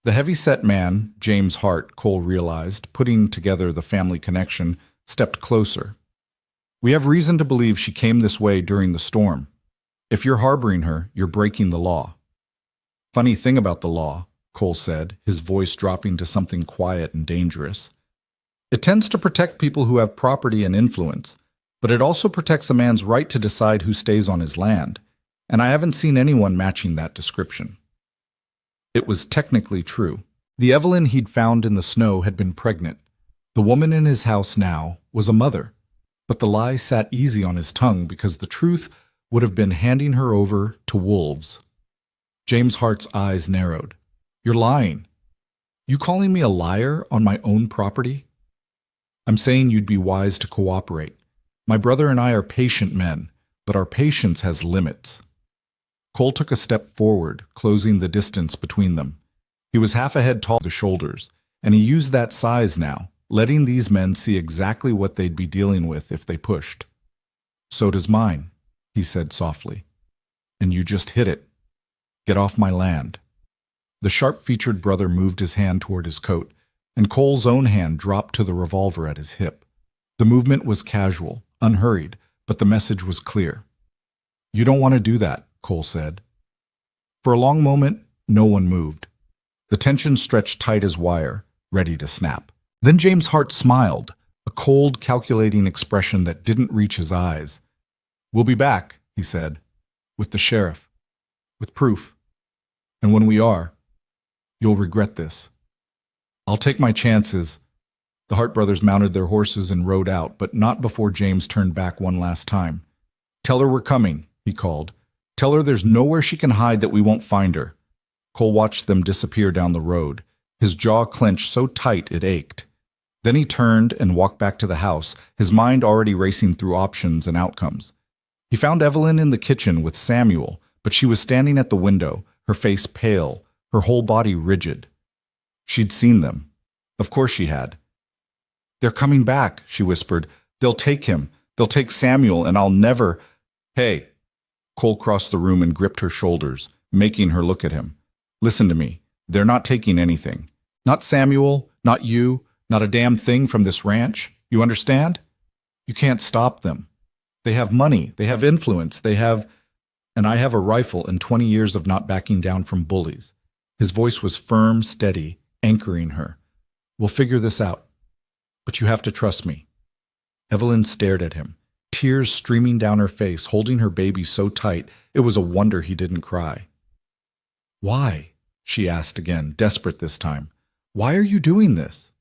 The heavy-set man, James Hart, Cole realized, putting together the family connection, stepped closer. "We have reason to believe she came this way during the storm. If you're harboring her, you're breaking the law." "Funny thing about the law," Cole said, his voice dropping to something quiet and dangerous. "It tends to protect people who have property and influence, but it also protects a man's right to decide who stays on his land, and I haven't seen anyone matching that description." It was technically true. The Evelyn he'd found in the snow had been pregnant. The woman in his house now was a mother, but the lie sat easy on his tongue because the truth would have been handing her over to wolves. James Hart's eyes narrowed. "You're lying. You calling me a liar on my own property?" "I'm saying you'd be wise to cooperate. My brother and I are patient men, but our patience has limits." Cole took a step forward, closing the distance between them. He was half a head tall to the shoulders, and he used that size now, letting these men see exactly what they'd be dealing with if they pushed. "So does mine," he said softly. "And you just hit it. Get off my land." The sharp-featured brother moved his hand toward his coat, and Cole's own hand dropped to the revolver at his hip. The movement was casual, unhurried, but the message was clear. "You don't want to do that," Cole said. For a long moment, no one moved. The tension stretched tight as wire, ready to snap. Then James Hart smiled, a cold, calculating expression that didn't reach his eyes. "We'll be back," he said, "with the sheriff, with proof. And when we are, you'll regret this. I'll take my chances." The Hart brothers mounted their horses and rode out, but not before James turned back one last time. "Tell her we're coming," he called. "Tell her there's nowhere she can hide that we won't find her." Cole watched them disappear down the road, his jaw clenched so tight it ached. Then he turned and walked back to the house, his mind already racing through options and outcomes. He found Evelyn in the kitchen with Samuel, but she was standing at the window, her face pale, her whole body rigid. She'd seen them. Of course she had. "They're coming back," she whispered. "They'll take him. They'll take Samuel, and I'll never—" "Hey!" Cole crossed the room and gripped her shoulders, making her look at him. "Listen to me. They're not taking anything. Not Samuel, not you, not a damn thing from this ranch. You understand? You can't stop them. They have money, they have influence, they have— And I have a rifle and 20 years of not backing down from bullies." His voice was firm, steady, anchoring her. "We'll figure this out. But you have to trust me." Evelyn stared at him, tears streaming down her face, holding her baby so tight it was a wonder he didn't cry. "Why?" she asked again, desperate this time. "Why are you doing this?"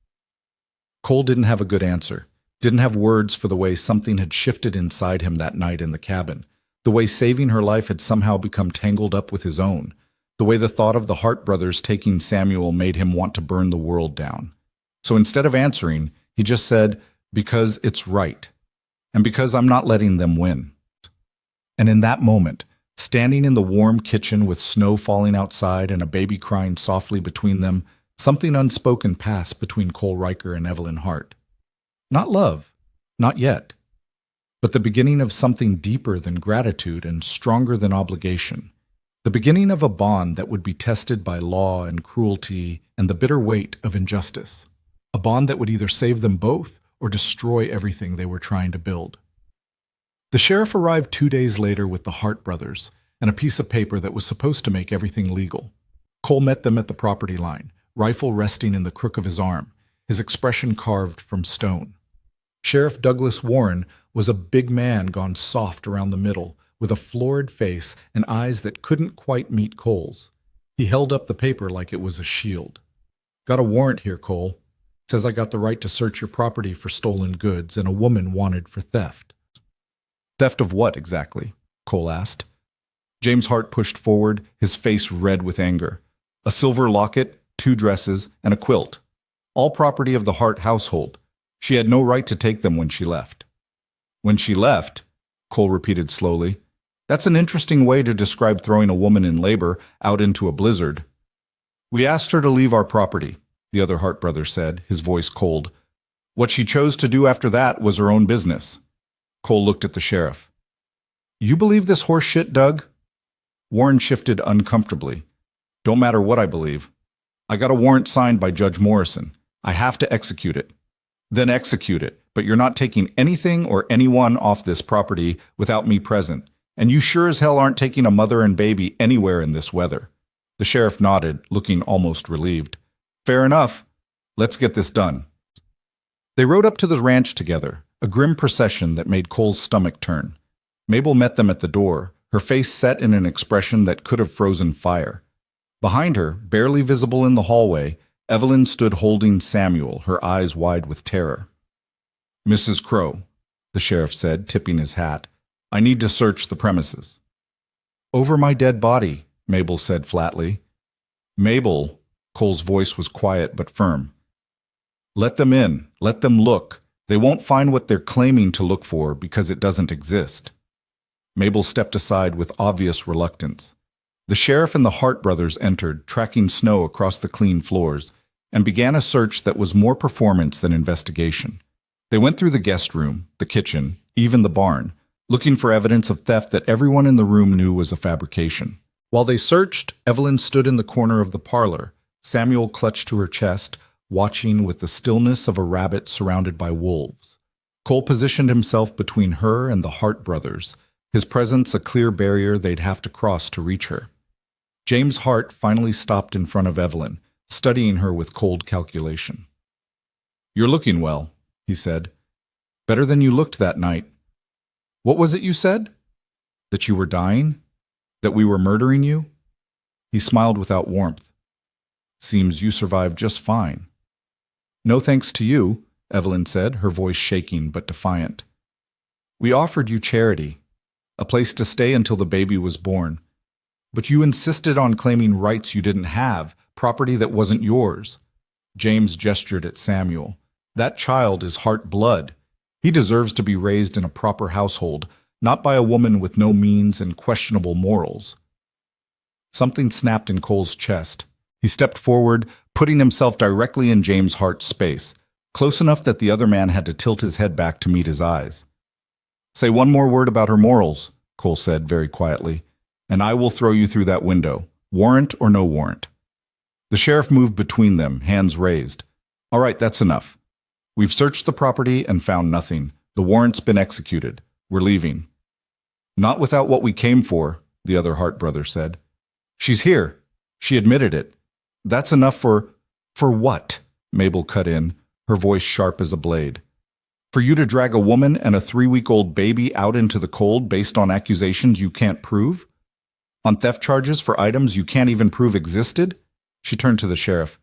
Cole didn't have a good answer, didn't have words for the way something had shifted inside him that night in the cabin, the way saving her life had somehow become tangled up with his own, the way the thought of the Hart brothers taking Samuel made him want to burn the world down. So instead of answering, he just said, "Because it's right, and because I'm not letting them win." And in that moment, standing in the warm kitchen with snow falling outside and a baby crying softly between them, something unspoken passed between Cole Riker and Evelyn Hart. Not love, not yet, but the beginning of something deeper than gratitude and stronger than obligation. The beginning of a bond that would be tested by law and cruelty and the bitter weight of injustice. A bond that would either save them both or destroy everything they were trying to build. The sheriff arrived 2 days later with the Hart brothers and a piece of paper that was supposed to make everything legal. Cole met them at the property line, rifle resting in the crook of his arm, his expression carved from stone. Sheriff Douglas Warren was a big man gone soft around the middle, with a florid face and eyes that couldn't quite meet Cole's. He held up the paper like it was a shield. "Got a warrant here, Cole. Says I got the right to search your property for stolen goods and a woman wanted for theft." "Theft of what, exactly?" Cole asked. James Hart pushed forward, his face red with anger. "A silver locket, 2 dresses, and a quilt. All property of the Hart household. She had no right to take them when she left." "When she left?" Cole repeated slowly. "That's an interesting way to describe throwing a woman in labor out into a blizzard." "We asked her to leave our property," the other Hart brother said, his voice cold. "What she chose to do after that was her own business." Cole looked at the sheriff. "You believe this horse shit, Doug?" Warren shifted uncomfortably. "Don't matter what I believe. I got a warrant signed by Judge Morrison. I have to execute it." "Then execute it, but you're not taking anything or anyone off this property without me present, and you sure as hell aren't taking a mother and baby anywhere in this weather." The sheriff nodded, looking almost relieved. "Fair enough. Let's get this done." They rode up to the ranch together, a grim procession that made Cole's stomach turn. Mabel met them at the door, her face set in an expression that could have frozen fire. Behind her, barely visible in the hallway, Evelyn stood holding Samuel, her eyes wide with terror. "Mrs. Crow," the sheriff said, tipping his hat, "I need to search the premises." "Over my dead body," Mabel said flatly. "Mabel," Cole's voice was quiet but firm. "Let them in. Let them look. They won't find what they're claiming to look for because it doesn't exist." Mabel stepped aside with obvious reluctance. The sheriff and the Hart brothers entered, tracking snow across the clean floors, and began a search that was more performance than investigation. They went through the guest room, the kitchen, even the barn, looking for evidence of theft that everyone in the room knew was a fabrication. While they searched, Evelyn stood in the corner of the parlor, Samuel clutched to her chest, watching with the stillness of a rabbit surrounded by wolves. Cole positioned himself between her and the Hart brothers, his presence a clear barrier they'd have to cross to reach her. James Hart finally stopped in front of Evelyn, studying her with cold calculation. "You're looking well," he said. "Better than you looked that night. What was it you said? That you were dying? That we were murdering you?" He smiled without warmth. "Seems you survived just fine." "No thanks to you," Evelyn said, her voice shaking but defiant. "We offered you charity, a place to stay until the baby was born. But you insisted on claiming rights you didn't have, property that wasn't yours." James gestured at Samuel. "That child is Hart blood. He deserves to be raised in a proper household, not by a woman with no means and questionable morals." Something snapped in Cole's chest. He stepped forward, putting himself directly in James Hart's space, close enough that the other man had to tilt his head back to meet his eyes. "Say one more word about her morals," Cole said very quietly, "and I will throw you through that window, warrant or no warrant." The sheriff moved between them, hands raised. "All right, that's enough. We've searched the property and found nothing. The warrant's been executed. We're leaving." "Not without what we came for," the other Hart brother said. "She's here. She admitted it. That's enough for—" "For what?" Mabel cut in, her voice sharp as a blade. "For you to drag a woman and a 3-week-old baby out into the cold based on accusations you can't prove? On theft charges for items you can't even prove existed?" She turned to the sheriff.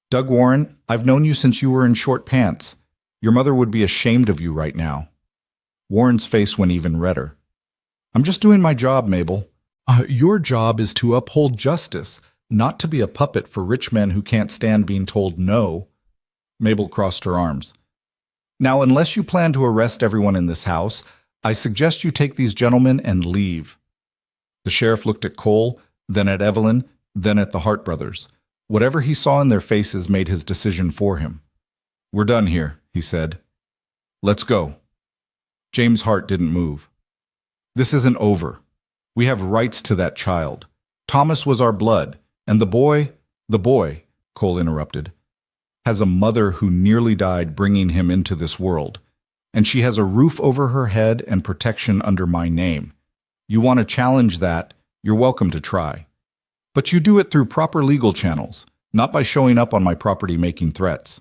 "Doug Warren, I've known you since you were in short pants. Your mother would be ashamed of you right now." Warren's face went even redder. "I'm just doing my job, Mabel. Your job is to uphold justice, not to be a puppet for rich men who can't stand being told no." Mabel crossed her arms. "Now, unless you plan to arrest everyone in this house, I suggest you take these gentlemen and leave." The sheriff looked at Cole, then at Evelyn, then at the Hart brothers. Whatever he saw in their faces made his decision for him. "We're done here," he said. "Let's go." James Hart didn't move. "This isn't over. We have rights to that child. Thomas was our blood, and the boy, Cole interrupted, has a mother who nearly died bringing him into this world, and she has a roof over her head and protection under my name. You want to challenge that, you're welcome to try. But you do it through proper legal channels, not by showing up on my property making threats.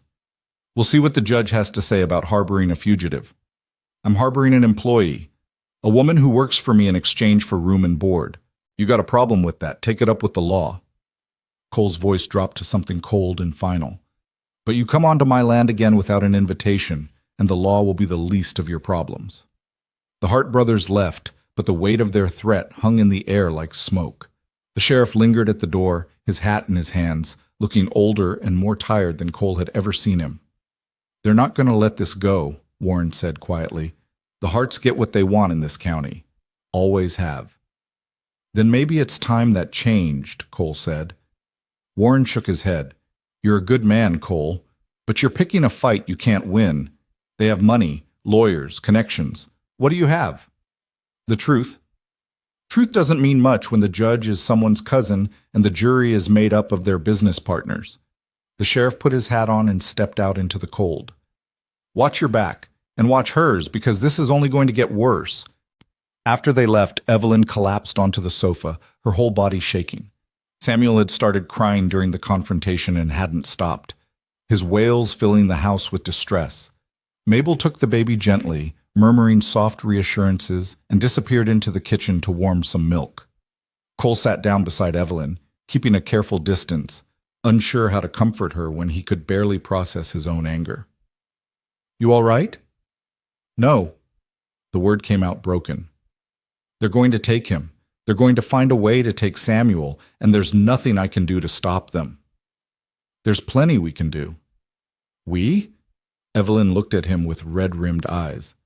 We'll see what the judge has to say about harboring a fugitive. I'm harboring an employee, a woman who works for me in exchange for room and board. You got a problem with that, take it up with the law." Cole's voice dropped to something cold and final. "But you come onto my land again without an invitation, and the law will be the least of your problems." The Hart brothers left, but the weight of their threat hung in the air like smoke. The sheriff lingered at the door, his hat in his hands, looking older and more tired than Cole had ever seen him. "They're not going to let this go," Warren said quietly. "The Harts get what they want in this county. Always have." "Then maybe it's time that changed," Cole said. Warren shook his head. "You're a good man, Cole, but you're picking a fight you can't win. They have money, lawyers, connections. What do you have?" "The truth." "Truth doesn't mean much when the judge is someone's cousin and the jury is made up of their business partners." The sheriff put his hat on and stepped out into the cold. "Watch your back, and watch hers, because this is only going to get worse." After they left, Evelyn collapsed onto the sofa, her whole body shaking. Samuel had started crying during the confrontation and hadn't stopped, his wails filling the house with distress. Mabel took the baby gently, murmuring soft reassurances, and disappeared into the kitchen to warm some milk. Cole sat down beside Evelyn, keeping a careful distance, unsure how to comfort her when he could barely process his own anger. "You all right?" "No." The word came out broken. "They're going to take him. They're going to find a way to take Samuel, and there's nothing I can do to stop them." "There's plenty we can do." "We?" Evelyn looked at him with red-rimmed eyes.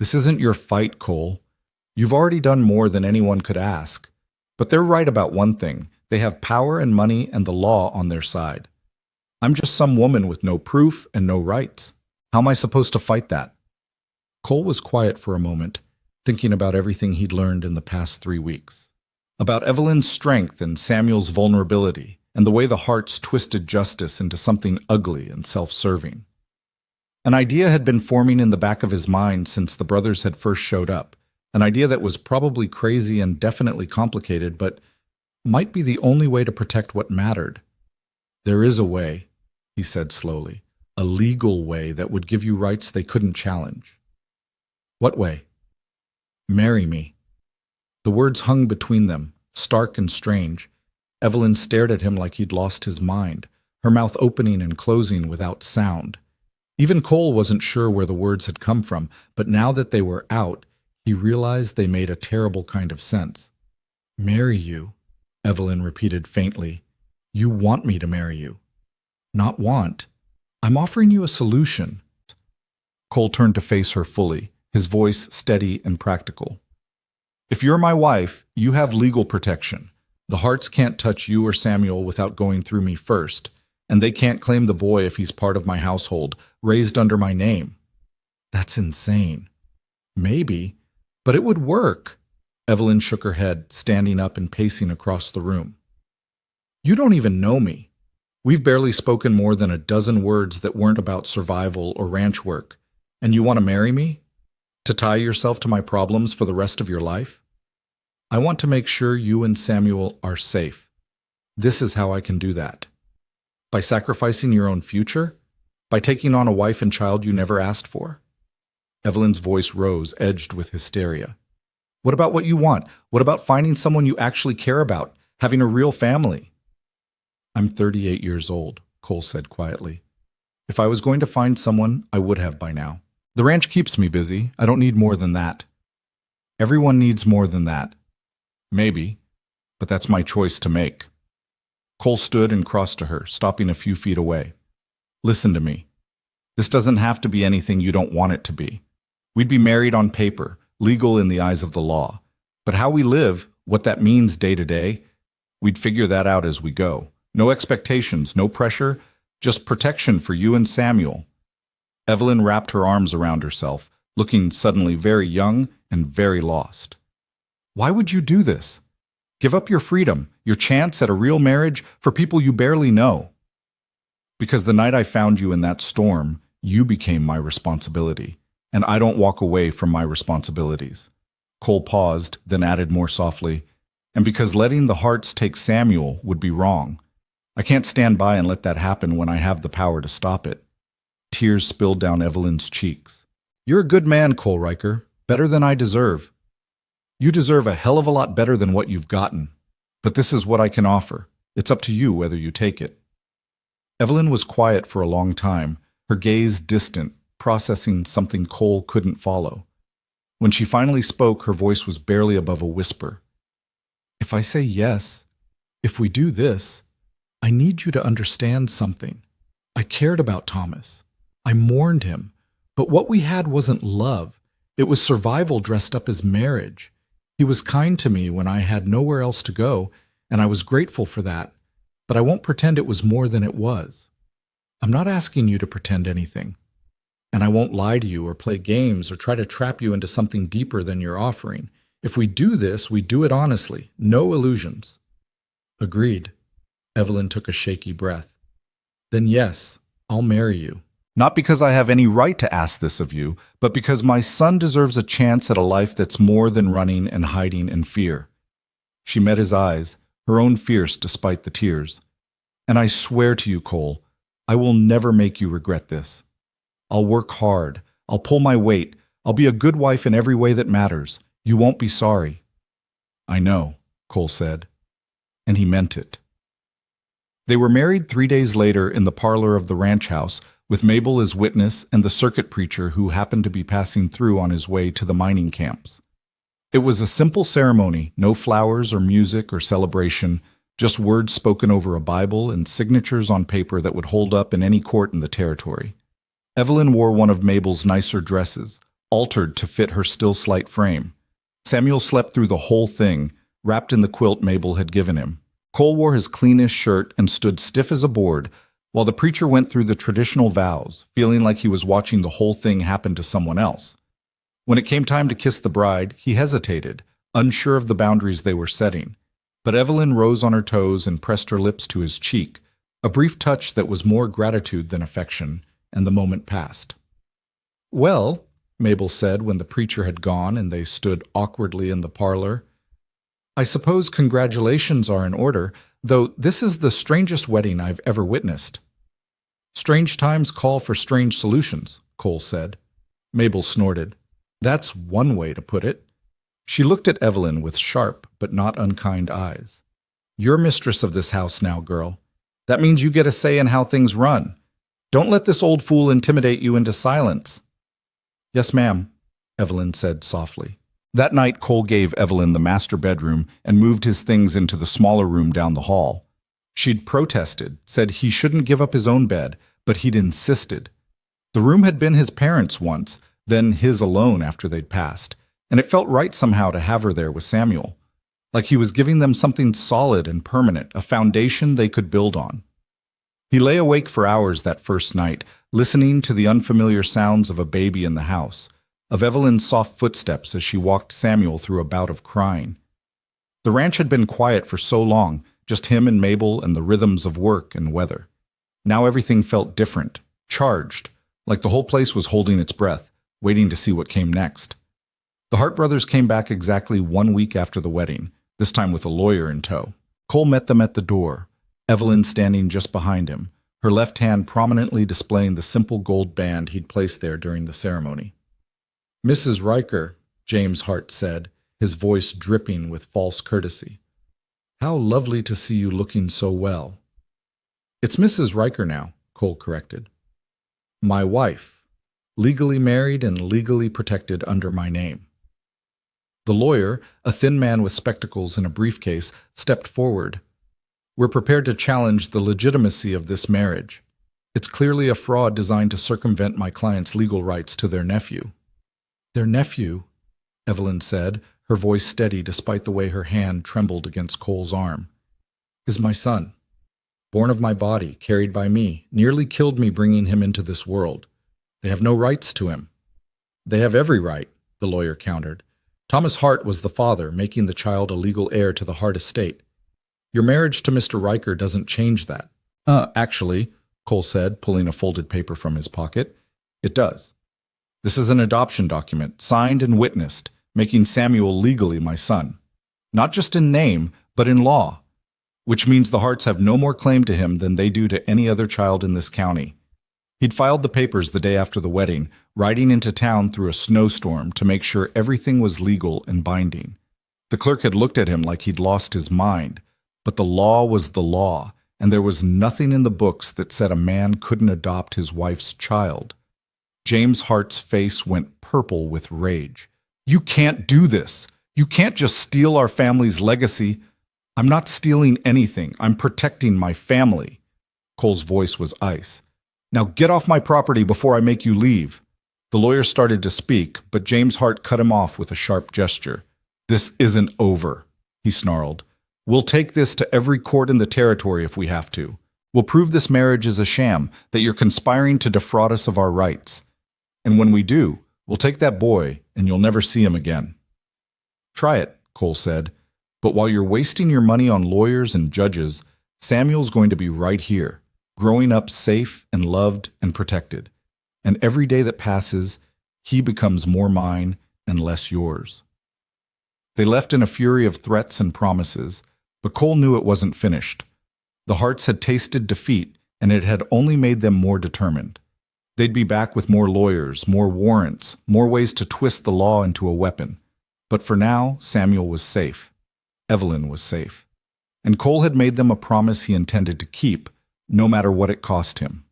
"This isn't your fight, Cole. You've already done more than anyone could ask. But they're right about one thing. They have power and money and the law on their side. I'm just some woman with no proof and no rights. How am I supposed to fight that? Cole was quiet for a moment, thinking about everything he'd learned in the past 3 weeks. About Evelyn's strength and Samuel's vulnerability, and the way the Harts twisted justice into something ugly and self-serving. An idea had been forming in the back of his mind since the brothers had first showed up, an idea that was probably crazy and definitely complicated, but might be the only way to protect what mattered. There is a way, he said slowly, a legal way that would give you rights they couldn't challenge. What way? Marry me. The words hung between them, stark and strange. Evelyn stared at him like he'd lost his mind, her mouth opening and closing without sound. Even Cole wasn't sure where the words had come from, but now that they were out, he realized they made a terrible kind of sense. Marry you, Evelyn repeated faintly. You want me to marry you. Not want. I'm offering you a solution. Cole turned to face her fully, his voice steady and practical. If you're my wife, you have legal protection. The Harts can't touch you or Samuel without going through me first, and they can't claim the boy if he's part of my household, raised under my name. That's insane. Maybe, but it would work. Evelyn shook her head, standing up and pacing across the room. You don't even know me. We've barely spoken more than a dozen words that weren't about survival or ranch work, and you want to marry me? To tie yourself to my problems for the rest of your life? I want to make sure you and Samuel are safe. This is how I can do that. By sacrificing your own future? By taking on a wife and child you never asked for? Evelyn's voice rose, edged with hysteria. What about what you want? What about finding someone you actually care about, having a real family? I'm 38 years old, Cole said quietly. If I was going to find someone, I would have by now. The ranch keeps me busy. I don't need more than that. Everyone needs more than that. Maybe, but that's my choice to make. Cole stood and crossed to her, stopping a few feet away. Listen to me. This doesn't have to be anything you don't want it to be. We'd be married on paper, legal in the eyes of the law. But how we live, what that means day to day, we'd figure that out as we go. No expectations, no pressure, just protection for you and Samuel. Evelyn wrapped her arms around herself, looking suddenly very young and very lost. Why would you do this? Give up your freedom, your chance at a real marriage for people you barely know. Because the night I found you in that storm, you became my responsibility, and I don't walk away from my responsibilities. Cole paused, then added more softly, and because letting the Harts take Samuel would be wrong. I can't stand by and let that happen when I have the power to stop it. Tears spilled down Evelyn's cheeks. You're a good man, Cole Riker, better than I deserve. You deserve a hell of a lot better than what you've gotten. But this is what I can offer. It's up to you whether you take it. Evelyn was quiet for a long time, her gaze distant, processing something Cole couldn't follow. When she finally spoke, her voice was barely above a whisper. If I say yes, if we do this, I need you to understand something. I cared about Thomas. I mourned him. But what we had wasn't love. It was survival dressed up as marriage. He was kind to me when I had nowhere else to go, and I was grateful for that, but I won't pretend it was more than it was. I'm not asking you to pretend anything, and I won't lie to you or play games or try to trap you into something deeper than you're offering. If we do this, we do it honestly, no illusions. Agreed. Evelyn took a shaky breath. Then yes, I'll marry you. Not because I have any right to ask this of you, but because my son deserves a chance at a life that's more than running and hiding in fear. She met his eyes, her own fierce despite the tears. And I swear to you, Cole, I will never make you regret this. I'll work hard. I'll pull my weight. I'll be a good wife in every way that matters. You won't be sorry. I know, Cole said. And he meant it. They were married 3 days later in the parlor of the ranch house, with Mabel as witness and the circuit preacher who happened to be passing through on his way to the mining camps. It was a simple ceremony, no flowers or music or celebration, just words spoken over a Bible and signatures on paper that would hold up in any court in the territory. Evelyn wore one of Mabel's nicer dresses, altered to fit her still slight frame. Samuel slept through the whole thing, wrapped in the quilt Mabel had given him. Cole wore his cleanest shirt and stood stiff as a board, while the preacher went through the traditional vows, feeling like he was watching the whole thing happen to someone else. When it came time to kiss the bride, he hesitated, unsure of the boundaries they were setting. But Evelyn rose on her toes and pressed her lips to his cheek, a brief touch that was more gratitude than affection, and the moment passed. "Well," Mabel said when the preacher had gone and they stood awkwardly in the parlor, "I suppose congratulations are in order, though this is the strangest wedding I've ever witnessed." "Strange times call for strange solutions," Cole said. Mabel snorted. "That's one way to put it." She looked at Evelyn with sharp but not unkind eyes. "You're mistress of this house now, girl. That means you get a say in how things run. Don't let this old fool intimidate you into silence." "Yes, ma'am," Evelyn said softly. That night, Cole gave Evelyn the master bedroom and moved his things into the smaller room down the hall. She'd protested, said he shouldn't give up his own bed, but he'd insisted. The room had been his parents' once, then his alone after they'd passed, and it felt right somehow to have her there with Samuel, like he was giving them something solid and permanent, a foundation they could build on. He lay awake for hours that first night, listening to the unfamiliar sounds of a baby in the house, of Evelyn's soft footsteps as she walked Samuel through a bout of crying. The ranch had been quiet for so long, just him and Mabel and the rhythms of work and weather. Now everything felt different, charged, like the whole place was holding its breath, waiting to see what came next. The Hart brothers came back exactly 1 week after the wedding, this time with a lawyer in tow. Cole met them at the door, Evelyn standing just behind him, her left hand prominently displaying the simple gold band he'd placed there during the ceremony. "Mrs. Riker," James Hart said, his voice dripping with false courtesy. "How lovely to see you looking so well." "It's Mrs. Riker now," Cole corrected. "My wife, legally married and legally protected under my name." The lawyer, a thin man with spectacles and a briefcase, stepped forward. "We're prepared to challenge the legitimacy of this marriage. It's clearly a fraud designed to circumvent my client's legal rights to their nephew." "Their nephew," Evelyn said, her voice steady despite the way her hand trembled against Cole's arm, "is my son. Born of my body, carried by me, nearly killed me bringing him into this world. They have no rights to him." "They have every right," the lawyer countered. "Thomas Hart was the father, making the child a legal heir to the Hart estate. Your marriage to Mr. Riker doesn't change that." Actually," Cole said, pulling a folded paper from his pocket, "it does. This is an adoption document, signed and witnessed, making Samuel legally my son. Not just in name, but in law. Which means the Harts have no more claim to him than they do to any other child in this county." He'd filed the papers the day after the wedding, riding into town through a snowstorm to make sure everything was legal and binding. The clerk had looked at him like he'd lost his mind, but the law was the law, and there was nothing in the books that said a man couldn't adopt his wife's child. James Hart's face went purple with rage. "You can't do this. You can't just steal our family's legacy." "I'm not stealing anything. I'm protecting my family." Cole's voice was ice. "Now get off my property before I make you leave." The lawyer started to speak, but James Hart cut him off with a sharp gesture. "This isn't over," he snarled. "We'll take this to every court in the territory if we have to. We'll prove this marriage is a sham, that you're conspiring to defraud us of our rights. And when we do, we'll take that boy and you'll never see him again." "Try it," Cole said. "But while you're wasting your money on lawyers and judges, Samuel's going to be right here, growing up safe and loved and protected. And every day that passes, he becomes more mine and less yours." They left in a fury of threats and promises, but Cole knew it wasn't finished. The Harts had tasted defeat, and it had only made them more determined. They'd be back with more lawyers, more warrants, more ways to twist the law into a weapon. But for now, Samuel was safe. Evelyn was safe. And Cole had made them a promise he intended to keep, no matter what it cost him.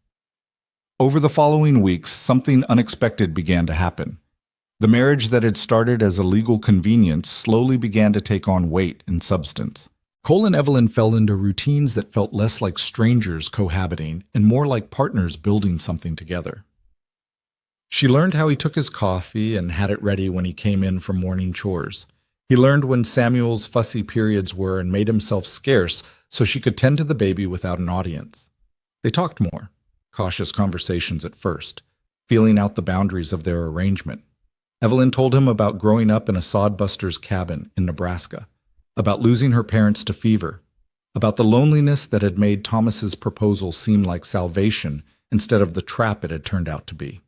Over the following weeks, something unexpected began to happen. The marriage that had started as a legal convenience slowly began to take on weight and substance. Cole and Evelyn fell into routines that felt less like strangers cohabiting and more like partners building something together. She learned how he took his coffee and had it ready when he came in from morning chores. He learned when Samuel's fussy periods were and made himself scarce so she could tend to the baby without an audience. They talked more, cautious conversations at first, feeling out the boundaries of their arrangement. Evelyn told him about growing up in a sodbuster's cabin in Nebraska, about losing her parents to fever, about the loneliness that had made Thomas's proposal seem like salvation instead of the trap it had turned out to be.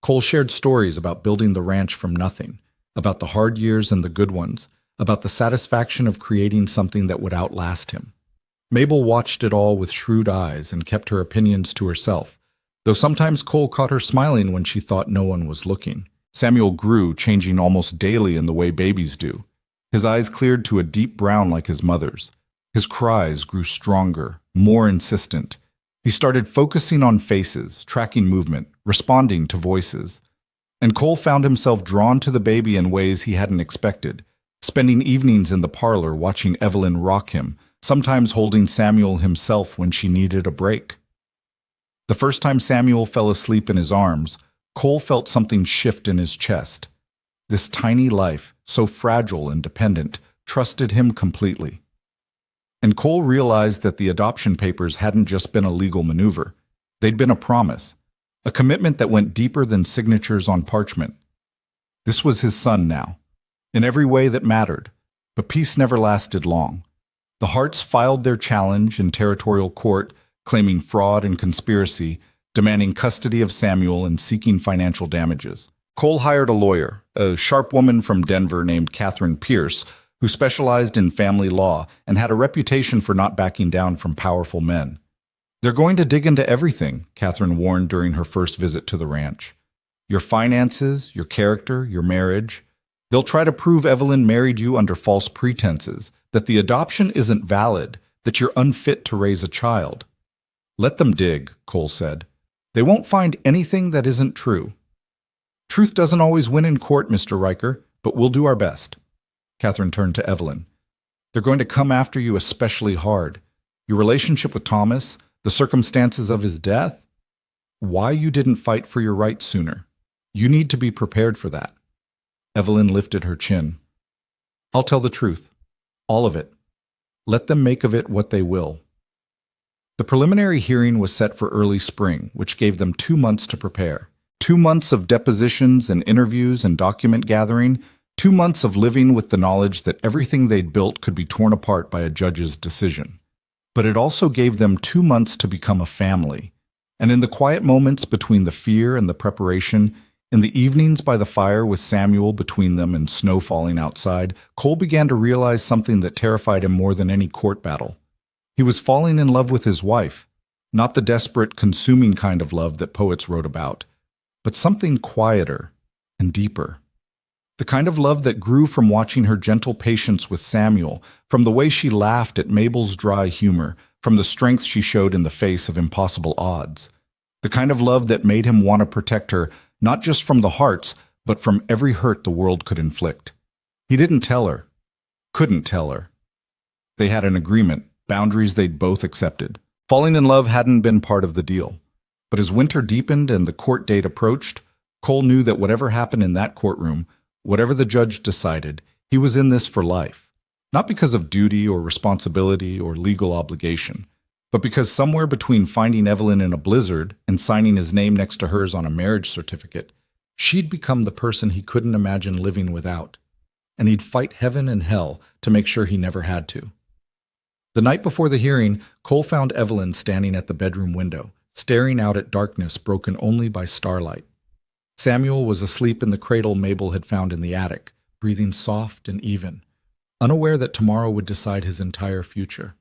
Cole shared stories about building the ranch from nothing, about the hard years and the good ones, about the satisfaction of creating something that would outlast him. Mabel watched it all with shrewd eyes and kept her opinions to herself, though sometimes Cole caught her smiling when she thought no one was looking. Samuel grew, changing almost daily in the way babies do. His eyes cleared to a deep brown like his mother's. His cries grew stronger, more insistent. He started focusing on faces, tracking movement, responding to voices. And Cole found himself drawn to the baby in ways he hadn't expected, spending evenings in the parlor watching Evelyn rock him, sometimes holding Samuel himself when she needed a break. The first time Samuel fell asleep in his arms, Cole felt something shift in his chest. This tiny life, so fragile and dependent, trusted him completely. And Cole realized that the adoption papers hadn't just been a legal maneuver. They'd been a promise, a commitment that went deeper than signatures on parchment. This was his son now, in every way that mattered, but peace never lasted long. The Harts filed their challenge in territorial court, claiming fraud and conspiracy, demanding custody of Samuel and seeking financial damages. Cole hired a lawyer, a sharp woman from Denver named Catherine Pierce, who specialized in family law and had a reputation for not backing down from powerful men. "They're going to dig into everything," Catherine warned during her first visit to the ranch. "Your finances, your character, your marriage. They'll try to prove Evelyn married you under false pretenses, that the adoption isn't valid, that you're unfit to raise a child." "Let them dig," Cole said. "They won't find anything that isn't true." "Truth doesn't always win in court, Mr. Riker, but we'll do our best." Catherine turned to Evelyn. "They're going to come after you especially hard. Your relationship with Thomas, the circumstances of his death, why you didn't fight for your rights sooner. You need to be prepared for that." Evelyn lifted her chin. "I'll tell the truth. All of it. Let them make of it what they will." The preliminary hearing was set for early spring, which gave them 2 months to prepare. 2 months of depositions and interviews and document gathering, 2 months of living with the knowledge that everything they'd built could be torn apart by a judge's decision. But it also gave them 2 months to become a family. And in the quiet moments between the fear and the preparation, in the evenings by the fire with Samuel between them and snow falling outside, Cole began to realize something that terrified him more than any court battle. He was falling in love with his wife, not the desperate, consuming kind of love that poets wrote about, but something quieter and deeper. The kind of love that grew from watching her gentle patience with Samuel, from the way she laughed at Mabel's dry humor, from the strength she showed in the face of impossible odds. The kind of love that made him want to protect her, not just from the Harts, but from every hurt the world could inflict. He didn't tell her, couldn't tell her. They had an agreement, boundaries they'd both accepted. Falling in love hadn't been part of the deal. But as winter deepened and the court date approached, Cole knew that whatever happened in that courtroom, whatever the judge decided, he was in this for life. Not because of duty or responsibility or legal obligation, but because somewhere between finding Evelyn in a blizzard and signing his name next to hers on a marriage certificate, she'd become the person he couldn't imagine living without. And he'd fight heaven and hell to make sure he never had to. The night before the hearing, Cole found Evelyn standing at the bedroom window, staring out at darkness broken only by starlight. Samuel was asleep in the cradle Mabel had found in the attic, breathing soft and even, unaware that tomorrow would decide his entire future.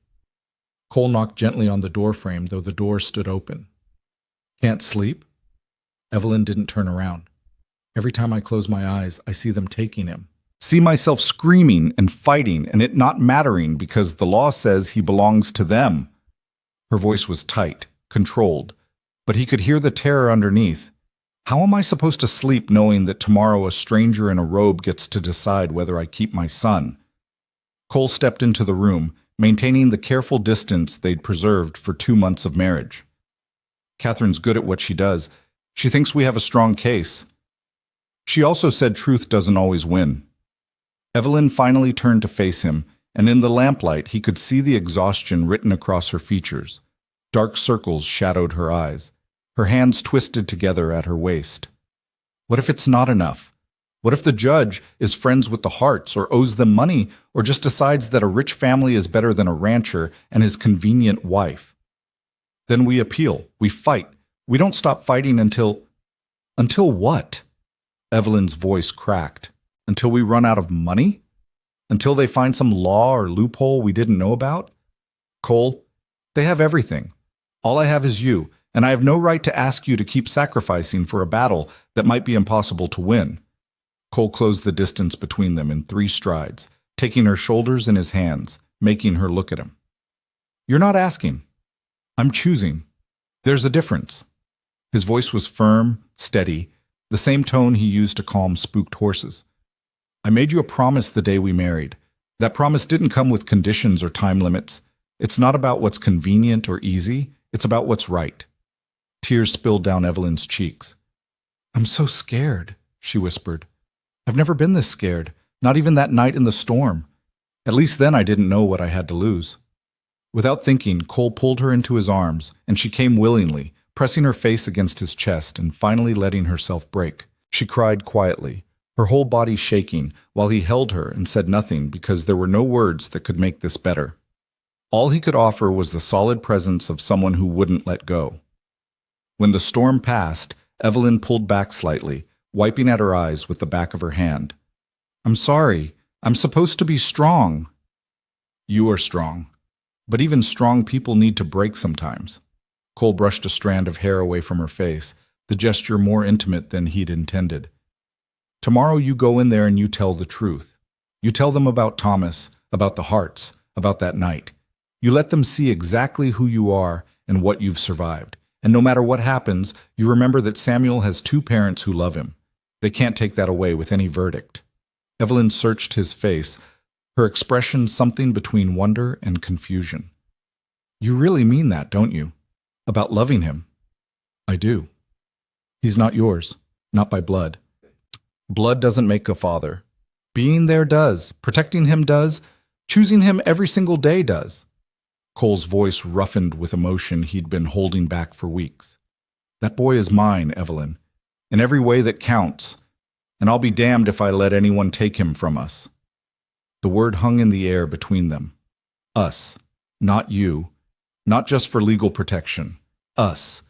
Cole knocked gently on the doorframe, though the door stood open. "Can't sleep?" Evelyn didn't turn around. "Every time I close my eyes, I see them taking him. See myself screaming and fighting and it not mattering because the law says he belongs to them." Her voice was tight, controlled, but he could hear the terror underneath. "How am I supposed to sleep knowing that tomorrow a stranger in a robe gets to decide whether I keep my son?" Cole stepped into the room, maintaining the careful distance they'd preserved for 2 months of marriage. "Catherine's good at what she does. She thinks we have a strong case. She also said truth doesn't always win." Evelyn finally turned to face him, and in the lamplight he could see the exhaustion written across her features. Dark circles shadowed her eyes. Her hands twisted together at her waist. What if it's not enough? What if the judge is friends with the Harts or owes them money or just decides that a rich family is better than a rancher and his convenient wife? Then we appeal. We fight. We don't stop fighting until... Until what? Evelyn's voice cracked. Until we run out of money? Until they find some law or loophole we didn't know about? Cole, they have everything. All I have is you, and I have no right to ask you to keep sacrificing for a battle that might be impossible to win. Cole closed the distance between them in 3 strides, taking her shoulders in his hands, making her look at him. You're not asking. I'm choosing. There's a difference. His voice was firm, steady, the same tone he used to calm spooked horses. I made you a promise the day we married. That promise didn't come with conditions or time limits. It's not about what's convenient or easy. It's about what's right. Tears spilled down Evelyn's cheeks. I'm so scared, she whispered. I've never been this scared, not even that night in the storm. At least then I didn't know what I had to lose. Without thinking, Cole pulled her into his arms, and she came willingly, pressing her face against his chest and finally letting herself break. She cried quietly, her whole body shaking, while he held her and said nothing because there were no words that could make this better. All he could offer was the solid presence of someone who wouldn't let go. When the storm passed, Evelyn pulled back slightly, wiping at her eyes with the back of her hand. I'm sorry. I'm supposed to be strong. You are strong. But even strong people need to break sometimes. Cole brushed a strand of hair away from her face, the gesture more intimate than he'd intended. Tomorrow you go in there and you tell the truth. You tell them about Thomas, about the Harts, about that night. You let them see exactly who you are and what you've survived. And no matter what happens, you remember that Samuel has 2 parents who love him. They can't take that away with any verdict. Evelyn searched his face, her expression something between wonder and confusion. You really mean that, don't you? About loving him? I do. He's not yours, not by blood. Blood doesn't make a father. Being there does. Protecting him does. Choosing him every single day does. Cole's voice roughened with emotion he'd been holding back for weeks. That boy is mine, Evelyn, in every way that counts, and I'll be damned if I let anyone take him from us. The word hung in the air between them. Us, not you, not just for legal protection. Us,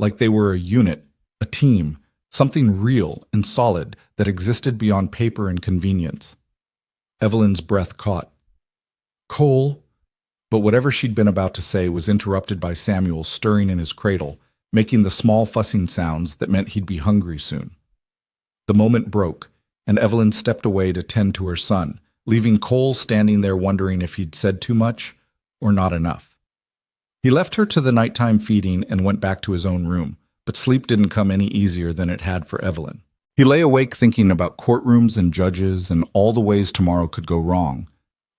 like they were a unit, a team, something real and solid that existed beyond paper and convenience. Evelyn's breath caught. Cole, but whatever she'd been about to say was interrupted by Samuel stirring in his cradle, making the small fussing sounds that meant he'd be hungry soon. The moment broke, and Evelyn stepped away to tend to her son, leaving Cole standing there wondering if he'd said too much or not enough. He left her to the nighttime feeding and went back to his own room, but sleep didn't come any easier than it had for Evelyn. He lay awake thinking about courtrooms and judges and all the ways tomorrow could go wrong,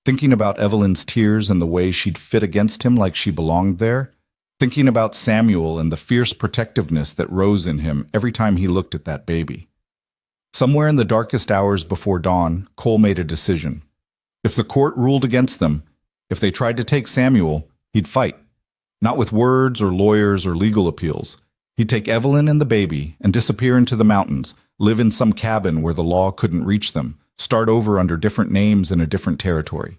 thinking about Evelyn's tears and the way she'd fit against him like she belonged there, thinking about Samuel and the fierce protectiveness that rose in him every time he looked at that baby. Somewhere in the darkest hours before dawn, Cole made a decision. If the court ruled against them, if they tried to take Samuel, he'd fight. Not with words or lawyers or legal appeals. He'd take Evelyn and the baby and disappear into the mountains, live in some cabin where the law couldn't reach them, start over under different names in a different territory.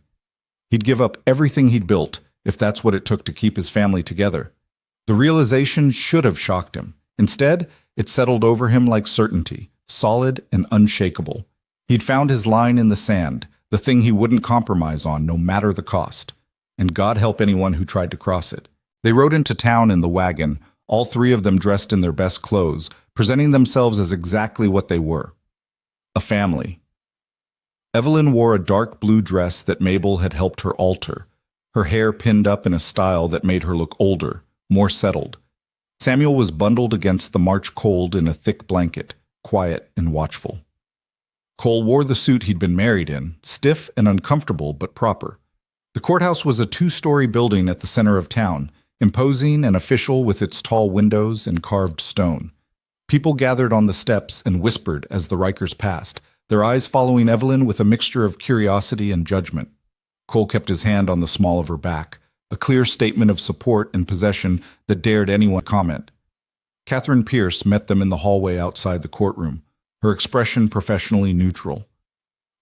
He'd give up everything he'd built if that's what it took to keep his family together. The realization should have shocked him. Instead, it settled over him like certainty, solid and unshakable. He'd found his line in the sand, the thing he wouldn't compromise on no matter the cost. And God help anyone who tried to cross it. They rode into town in the wagon, all 3 of them dressed in their best clothes, presenting themselves as exactly what they were. A family. Evelyn wore a dark blue dress that Mabel had helped her alter, her hair pinned up in a style that made her look older, more settled. Samuel was bundled against the March cold in a thick blanket, quiet and watchful. Cole wore the suit he'd been married in, stiff and uncomfortable but proper. The courthouse was a 2-story building at the center of town, imposing and official with its tall windows and carved stone. People gathered on the steps and whispered as the Rikers passed, their eyes following Evelyn with a mixture of curiosity and judgment. Cole kept his hand on the small of her back, a clear statement of support and possession that dared anyone comment. Catherine Pierce met them in the hallway outside the courtroom, her expression professionally neutral.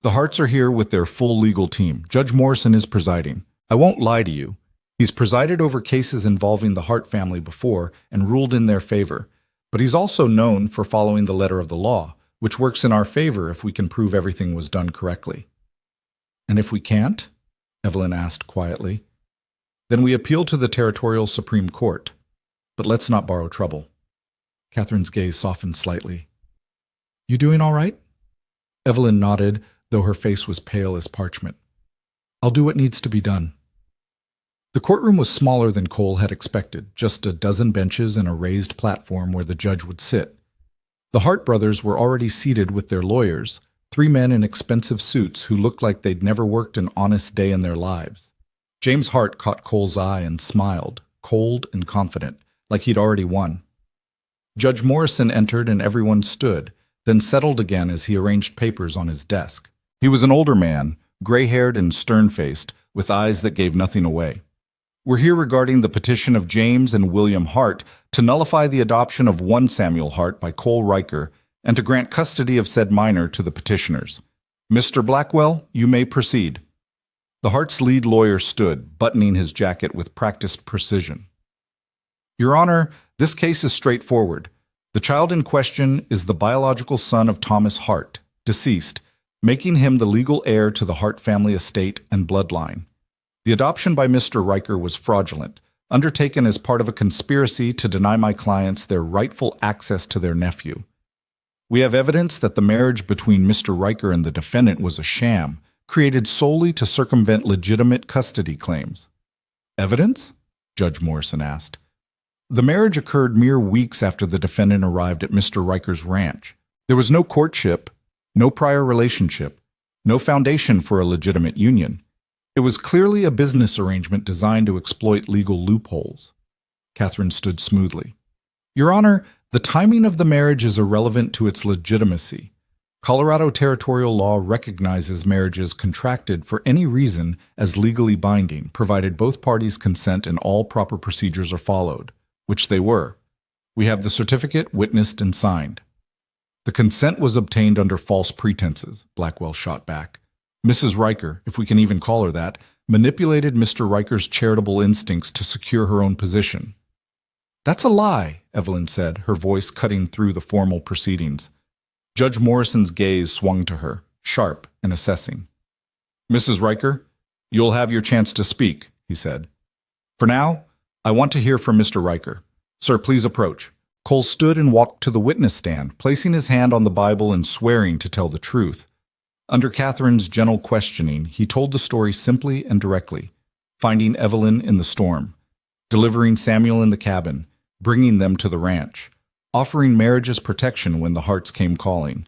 The Harts are here with their full legal team. Judge Morrison is presiding. I won't lie to you. He's presided over cases involving the Hart family before and ruled in their favor, but he's also known for following the letter of the law, which works in our favor if we can prove everything was done correctly. And if we can't? Evelyn asked quietly. Then we appeal to the Territorial Supreme Court. But let's not borrow trouble. Catherine's gaze softened slightly. You doing all right? Evelyn nodded, though her face was pale as parchment. I'll do what needs to be done. The courtroom was smaller than Cole had expected, just a dozen benches and a raised platform where the judge would sit. The Hart brothers were already seated with their lawyers, 3 men in expensive suits who looked like they'd never worked an honest day in their lives. James Hart caught Cole's eye and smiled, cold and confident, like he'd already won. Judge Morrison entered and everyone stood, then settled again as he arranged papers on his desk. He was an older man, gray-haired and stern-faced, with eyes that gave nothing away. We're here regarding the petition of James and William Hart to nullify the adoption of one Samuel Hart by Cole Riker and to grant custody of said minor to the petitioners. Mr. Blackwell, you may proceed. The Hart's lead lawyer stood, buttoning his jacket with practiced precision. Your Honor, this case is straightforward. The child in question is the biological son of Thomas Hart, deceased, making him the legal heir to the Hart family estate and bloodline. The adoption by Mr. Riker was fraudulent, undertaken as part of a conspiracy to deny my clients their rightful access to their nephew. We have evidence that the marriage between Mr. Riker and the defendant was a sham, created solely to circumvent legitimate custody claims. Evidence? Judge Morrison asked. The marriage occurred mere weeks after the defendant arrived at Mr. Riker's ranch. There was no courtship, no prior relationship, no foundation for a legitimate union. It was clearly a business arrangement designed to exploit legal loopholes. Catherine stood smoothly. Your Honor, the timing of the marriage is irrelevant to its legitimacy. Colorado territorial law recognizes marriages contracted for any reason as legally binding, provided both parties consent and all proper procedures are followed, which they were. We have the certificate witnessed and signed. The consent was obtained under false pretenses, Blackwell shot back. Mrs. Riker, if we can even call her that, manipulated Mr. Riker's charitable instincts to secure her own position. That's a lie, Evelyn said, her voice cutting through the formal proceedings. Judge Morrison's gaze swung to her, sharp and assessing. Mrs. Riker, you'll have your chance to speak, he said. For now, I want to hear from Mr. Riker. Sir, please approach. Cole stood and walked to the witness stand, placing his hand on the Bible and swearing to tell the truth. Under Catherine's gentle questioning, he told the story simply and directly, finding Evelyn in the storm, delivering Samuel in the cabin, bringing them to the ranch, offering marriage as protection when the Harts came calling.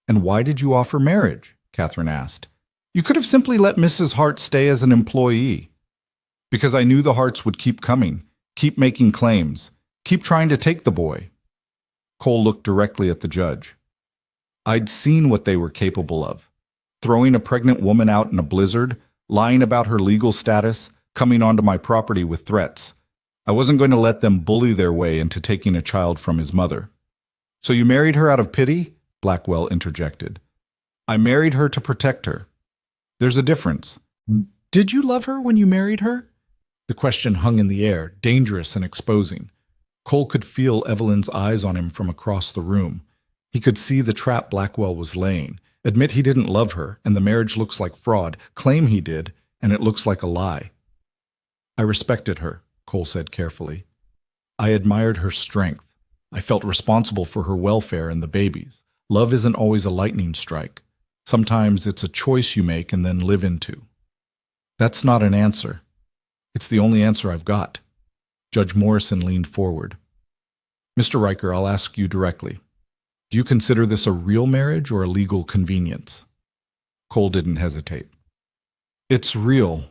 And why did you offer marriage? Catherine asked. You could have simply let Mrs. Hart stay as an employee. Because I knew the Harts would keep coming, keep making claims, keep trying to take the boy. Cole looked directly at the judge. I'd seen what they were capable of. Throwing a pregnant woman out in a blizzard, lying about her legal status, coming onto my property with threats. I wasn't going to let them bully their way into taking a child from his mother. So you married her out of pity? Blackwell interjected. I married her to protect her. There's a difference. Did you love her when you married her? The question hung in the air, dangerous and exposing. Cole could feel Evelyn's eyes on him from across the room. He could see the trap Blackwell was laying. Admit he didn't love her, and the marriage looks like fraud. Claim he did, and it looks like a lie. I respected her, Cole said carefully. I admired her strength. I felt responsible for her welfare and the baby's. Love isn't always a lightning strike. Sometimes it's a choice you make and then live into. That's not an answer. It's the only answer I've got. Judge Morrison leaned forward. Mr. Riker, I'll ask you directly. Do you consider this a real marriage or a legal convenience? Cole didn't hesitate. It's real.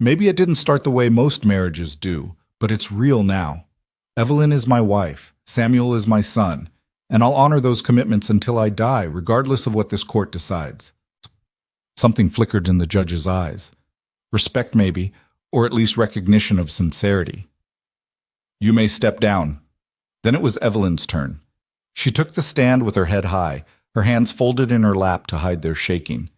Maybe it didn't start the way most marriages do, but it's real now. Evelyn is my wife. Samuel is my son. and I'll honor those commitments until I die, regardless of what this court decides. Something flickered in the judge's eyes. Respect, maybe, or at least recognition of sincerity. You may step down. Then it was Evelyn's turn. She took the stand with her head high, her hands folded in her lap to hide their shaking.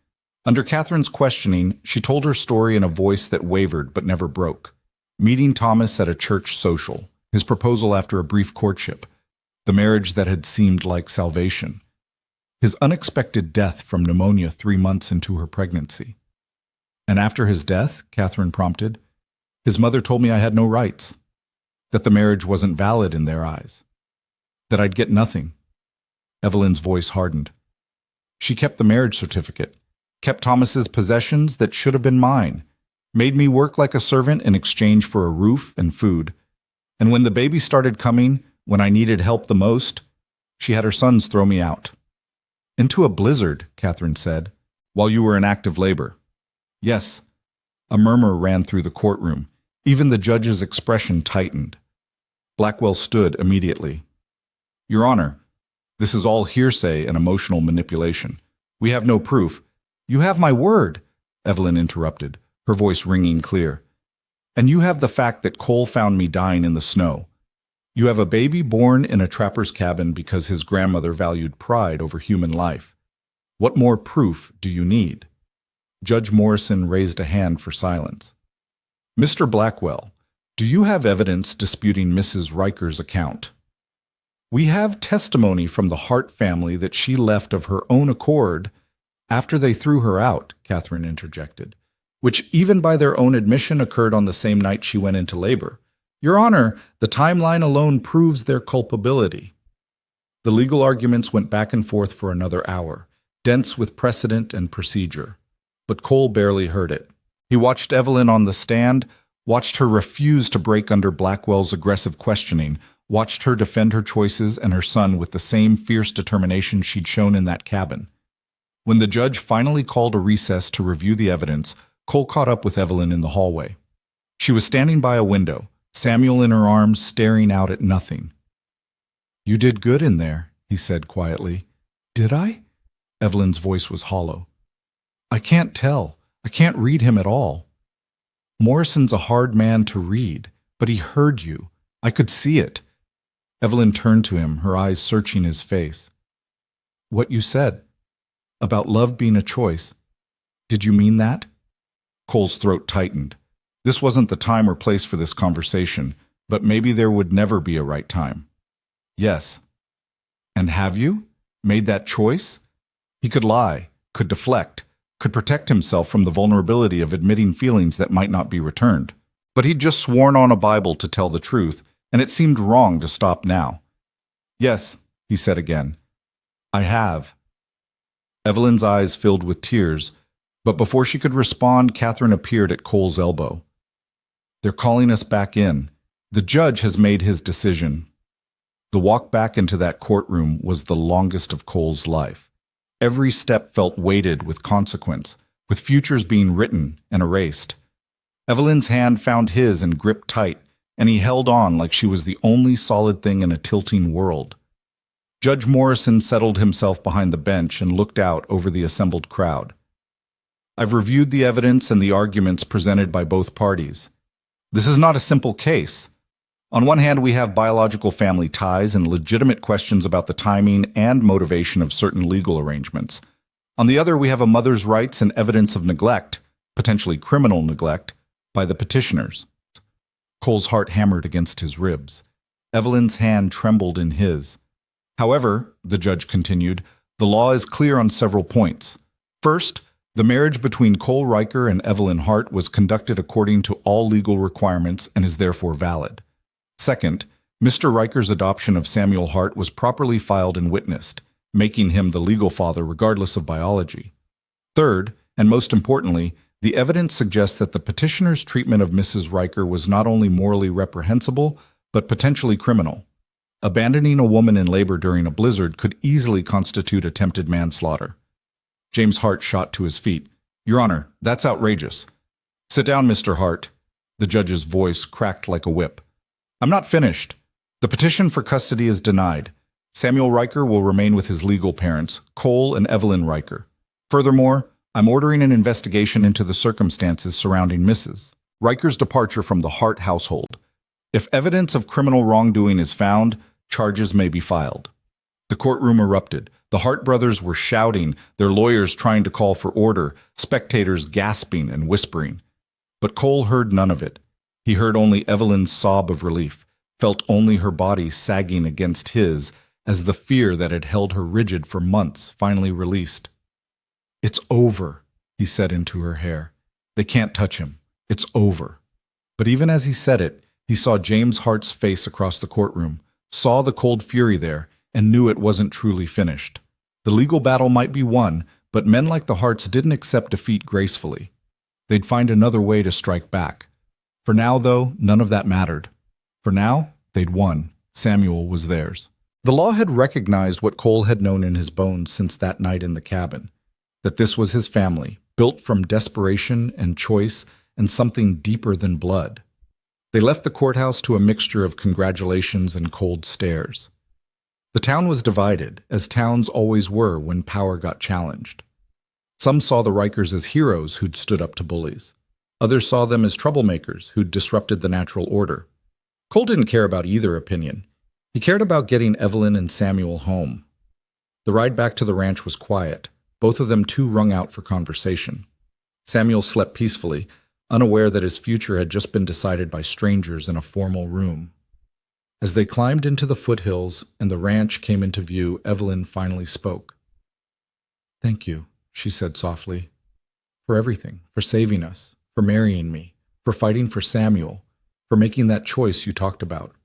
Under Catherine's questioning, she told her story in a voice that wavered but never broke. Meeting Thomas at a church social, his proposal after a brief courtship, the marriage that had seemed like salvation, his unexpected death from pneumonia 3 months into her pregnancy. And after his death, Catherine prompted, his mother told me I had no rights, that the marriage wasn't valid in their eyes, that I'd get nothing. Evelyn's voice hardened. She kept the marriage certificate, kept Thomas's possessions that should have been mine, made me work like a servant in exchange for a roof and food. And when the baby started coming, when I needed help the most, she had her sons throw me out. Into a blizzard, Catherine said, while you were in active labor. Yes. A murmur ran through the courtroom. Even the judge's expression tightened. Blackwell stood immediately. Your Honor, this is all hearsay and emotional manipulation. We have no proof. You have my word, Evelyn interrupted, her voice ringing clear. And you have the fact that Cole found me dying in the snow. You have a baby born in a trapper's cabin because his grandmother valued pride over human life. What more proof do you need? Judge Morrison raised a hand for silence. Mr. Blackwell, do you have evidence disputing Mrs. Riker's account? We have testimony from the Hart family that she left of her own accord after they threw her out, Catherine interjected, which even by their own admission occurred on the same night she went into labor. Your Honor, the timeline alone proves their culpability. The legal arguments went back and forth for another hour, dense with precedent and procedure. But Cole barely heard it. He watched Evelyn on the stand, watched her refuse to break under Blackwell's aggressive questioning, watched her defend her choices and her son with the same fierce determination she'd shown in that cabin. When the judge finally called a recess to review the evidence, Cole caught up with Evelyn in the hallway. She was standing by a window, Samuel in her arms, staring out at nothing. You did good in there, he said quietly. Did I? Evelyn's voice was hollow. I can't tell. I can't read him at all. Morrison's a hard man to read, but he heard you. I could see it. Evelyn turned to him, her eyes searching his face. What you said about love being a choice. Did you mean that? Cole's throat tightened. This wasn't the time or place for this conversation, but maybe there would never be a right time. Yes. And have you made that choice? He could lie, could deflect, could protect himself from the vulnerability of admitting feelings that might not be returned. But he'd just sworn on a Bible to tell the truth, and it seemed wrong to stop now. Yes, he said again. I have. Evelyn's eyes filled with tears, but before she could respond, Catherine appeared at Cole's elbow. They're calling us back in. The judge has made his decision. The walk back into that courtroom was the longest of Cole's life. Every step felt weighted with consequence, with futures being written and erased. Evelyn's hand found his and gripped tight, and he held on like she was the only solid thing in a tilting world. Judge Morrison settled himself behind the bench and looked out over the assembled crowd. I've reviewed the evidence and the arguments presented by both parties. This is not a simple case. On one hand, we have biological family ties and legitimate questions about the timing and motivation of certain legal arrangements. On the other, we have a mother's rights and evidence of neglect, potentially criminal neglect, by the petitioners. Cole's heart hammered against his ribs. Evelyn's hand trembled in his. However, the judge continued, the law is clear on several points. First, the marriage between Cole Riker and Evelyn Hart was conducted according to all legal requirements and is therefore valid. Second, Mr. Riker's adoption of Samuel Hart was properly filed and witnessed, making him the legal father regardless of biology. Third, and most importantly, the evidence suggests that the petitioner's treatment of Mrs. Riker was not only morally reprehensible, but potentially criminal. Abandoning a woman in labor during a blizzard could easily constitute attempted manslaughter. James Hart shot to his feet. Your Honor, that's outrageous. Sit down, Mr. Hart. The judge's voice cracked like a whip. I'm not finished. The petition for custody is denied. Samuel Riker will remain with his legal parents, Cole and Evelyn Riker. Furthermore, I'm ordering an investigation into the circumstances surrounding Mrs. Riker's departure from the Hart household. If evidence of criminal wrongdoing is found, charges may be filed. The courtroom erupted. The Hart brothers were shouting, their lawyers trying to call for order, spectators gasping and whispering. But Cole heard none of it. He heard only Evelyn's sob of relief, felt only her body sagging against his as the fear that had held her rigid for months finally released. "It's over," he said into her hair. "They can't touch him. It's over." But even as he said it, he saw James Hart's face across the courtroom, saw the cold fury there, and knew it wasn't truly finished. The legal battle might be won, but men like the Harts didn't accept defeat gracefully. They'd find another way to strike back. For now, though, none of that mattered. For now, they'd won. Samuel was theirs. The law had recognized what Cole had known in his bones since that night in the cabin, that this was his family, built from desperation and choice and something deeper than blood. They left the courthouse to a mixture of congratulations and cold stares. The town was divided, as towns always were when power got challenged. Some saw the Rikers as heroes who'd stood up to bullies. Others saw them as troublemakers who'd disrupted the natural order. Cole didn't care about either opinion. He cared about getting Evelyn and Samuel home. The ride back to the ranch was quiet, both of them too wrung out for conversation. Samuel slept peacefully, unaware that his future had just been decided by strangers in a formal room. As they climbed into the foothills and the ranch came into view, Evelyn finally spoke. "Thank you," she said softly, "for everything, for saving us, for marrying me, for fighting for Samuel, for making that choice you talked about."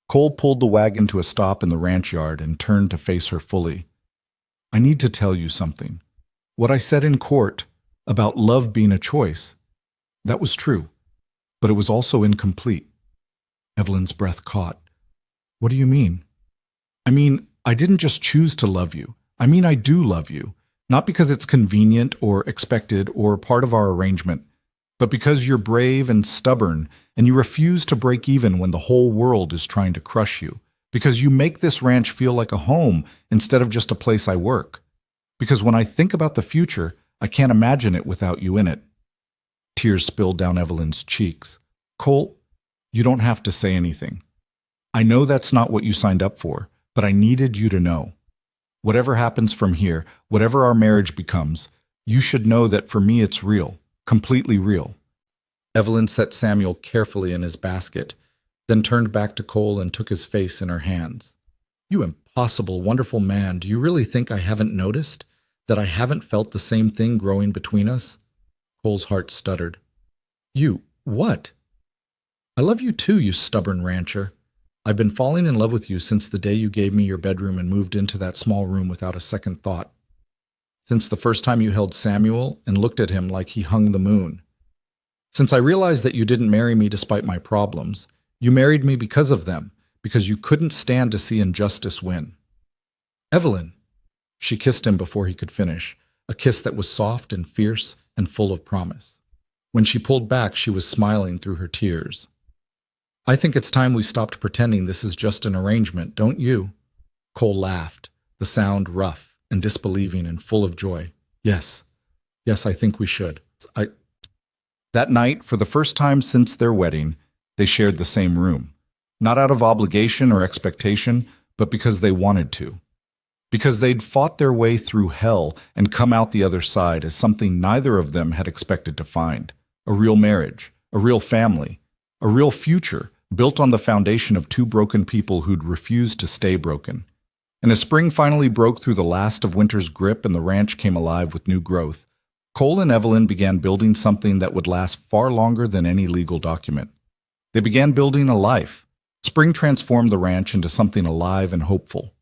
Cole pulled the wagon to a stop in the ranch yard and turned to face her fully. "I need to tell you something. What I said in court about love being a choice, that was true, but it was also incomplete." Evelyn's breath caught. "What do you mean?" "I mean, I didn't just choose to love you. I mean, I do love you. Not because it's convenient or expected or part of our arrangement, but because you're brave and stubborn and you refuse to break even when the whole world is trying to crush you. Because you make this ranch feel like a home instead of just a place I work. Because when I think about the future, I can't imagine it without you in it." Tears spilled down Evelyn's cheeks. "Cole, you don't have to say anything. I know that's not what you signed up for, but I needed you to know. Whatever happens from here, whatever our marriage becomes, you should know that for me it's real, completely real." Evelyn set Samuel carefully in his basket, then turned back to Cole and took his face in her hands. "You impossible, wonderful man, do you really think I haven't noticed? That I haven't felt the same thing growing between us?" Cole's heart stuttered. "You, what?" "I love you too, you stubborn rancher. I've been falling in love with you since the day you gave me your bedroom and moved into that small room without a second thought. Since the first time you held Samuel and looked at him like he hung the moon. Since I realized that you didn't marry me despite my problems, you married me because of them, because you couldn't stand to see injustice win." "Evelyn!" She kissed him before he could finish, a kiss that was soft and fierce and full of promise. When she pulled back, she was smiling through her tears. "I think it's time we stopped pretending this is just an arrangement, don't you?" Cole laughed, the sound rough and disbelieving and full of joy. Yes, I think we should. That night, for the first time since their wedding, they shared the same room. Not out of obligation or expectation, but because they wanted to. Because they'd fought their way through hell and come out the other side as something neither of them had expected to find. A real marriage, a real family, a real future, built on the foundation of two broken people who'd refused to stay broken. And as spring finally broke through the last of winter's grip and the ranch came alive with new growth, Cole and Evelyn began building something that would last far longer than any legal document. They began building a life. Spring transformed the ranch into something alive and hopeful.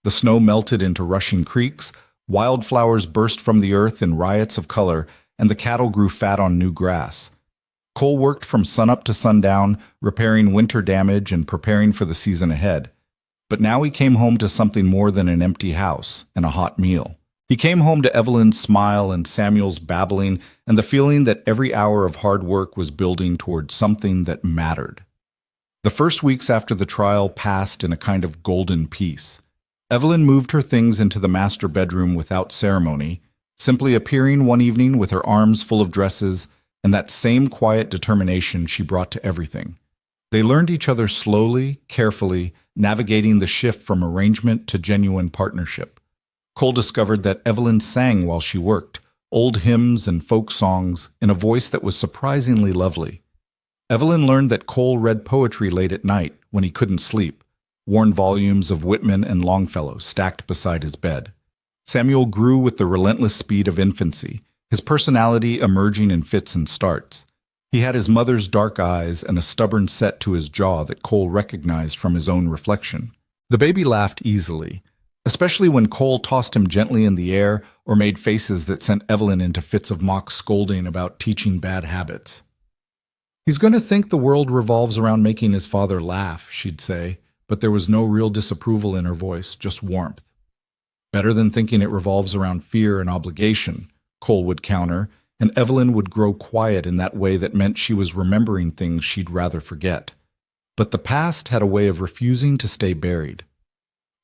The snow melted into rushing creeks, wildflowers burst from the earth in riots of color, and the cattle grew fat on new grass. Cole worked from sunup to sundown, repairing winter damage and preparing for the season ahead. But now he came home to something more than an empty house and a hot meal. He came home to Evelyn's smile and Samuel's babbling and the feeling that every hour of hard work was building toward something that mattered. The first weeks after the trial passed in a kind of golden peace. Evelyn moved her things into the master bedroom without ceremony, simply appearing one evening with her arms full of dresses and that same quiet determination she brought to everything. They learned each other slowly, carefully, navigating the shift from arrangement to genuine partnership. Cole discovered that Evelyn sang while she worked, old hymns and folk songs, in a voice that was surprisingly lovely. Evelyn learned that Cole read poetry late at night when he couldn't sleep, worn volumes of Whitman and Longfellow stacked beside his bed. Samuel grew with the relentless speed of infancy, his personality emerging in fits and starts. He had his mother's dark eyes and a stubborn set to his jaw that Cole recognized from his own reflection. The baby laughed easily, especially when Cole tossed him gently in the air or made faces that sent Evelyn into fits of mock scolding about teaching bad habits. "He's going to think the world revolves around making his father laugh," she'd say, but there was no real disapproval in her voice, just warmth. "Better than thinking it revolves around fear and obligation," Cole would counter, and Evelyn would grow quiet in that way that meant she was remembering things she'd rather forget. But the past had a way of refusing to stay buried.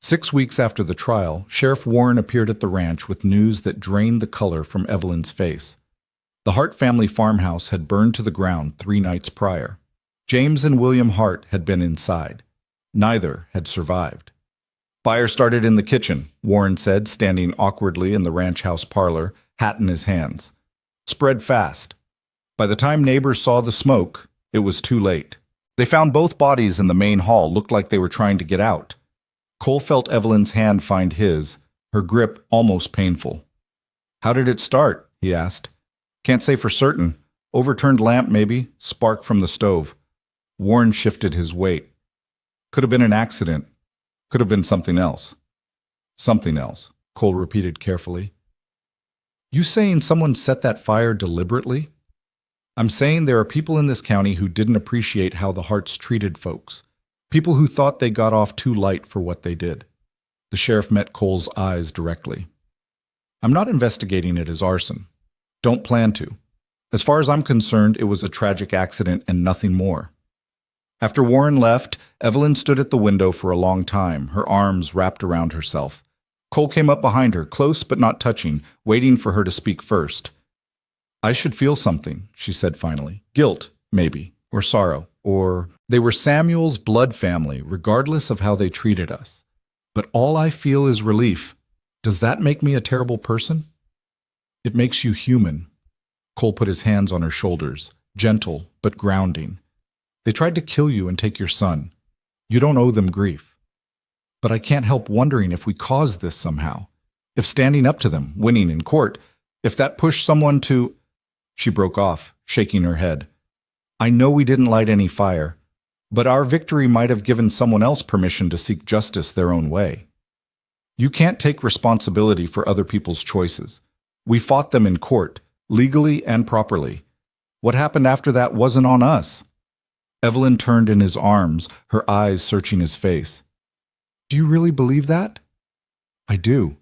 6 weeks after the trial, Sheriff Warren appeared at the ranch with news that drained the color from Evelyn's face. The Hart family farmhouse had burned to the ground 3 nights prior. James and William Hart had been inside. Neither had survived. "Fire started in the kitchen," Warren said, standing awkwardly in the ranch house parlor, hat in his hands. "Spread fast. By the time neighbors saw the smoke, it was too late. They found both bodies in the main hall, looked like they were trying to get out." Cole felt Evelyn's hand find his, her grip almost painful. "How did it start?" he asked. "Can't say for certain. Overturned lamp, maybe. Spark from the stove." Warren shifted his weight. "Could have been an accident. Could have been something else." "Something else," Cole repeated carefully. "You saying someone set that fire deliberately?" "I'm saying there are people in this county who didn't appreciate how the Harts treated folks. People who thought they got off too light for what they did." The sheriff met Cole's eyes directly. "I'm not investigating it as arson. Don't plan to. As far as I'm concerned, it was a tragic accident and nothing more." After Warren left, Evelyn stood at the window for a long time, her arms wrapped around herself. Cole came up behind her, close but not touching, waiting for her to speak first. "I should feel something," she said finally. "Guilt, maybe, or sorrow, or they were Samuel's blood family, regardless of how they treated us. But all I feel is relief. Does that make me a terrible person?" "It makes you human." Cole put his hands on her shoulders, gentle but grounding. "They tried to kill you and take your son. You don't owe them grief. But I can't help wondering if we caused this somehow. If standing up to them, winning in court, if that pushed someone to—" She broke off, shaking her head. "I know we didn't light any fire, but our victory might have given someone else permission to seek justice their own way. You can't take responsibility for other people's choices. We fought them in court, legally and properly. What happened after that wasn't on us." Evelyn turned in his arms, her eyes searching his face. "Do you really believe that?" "I do."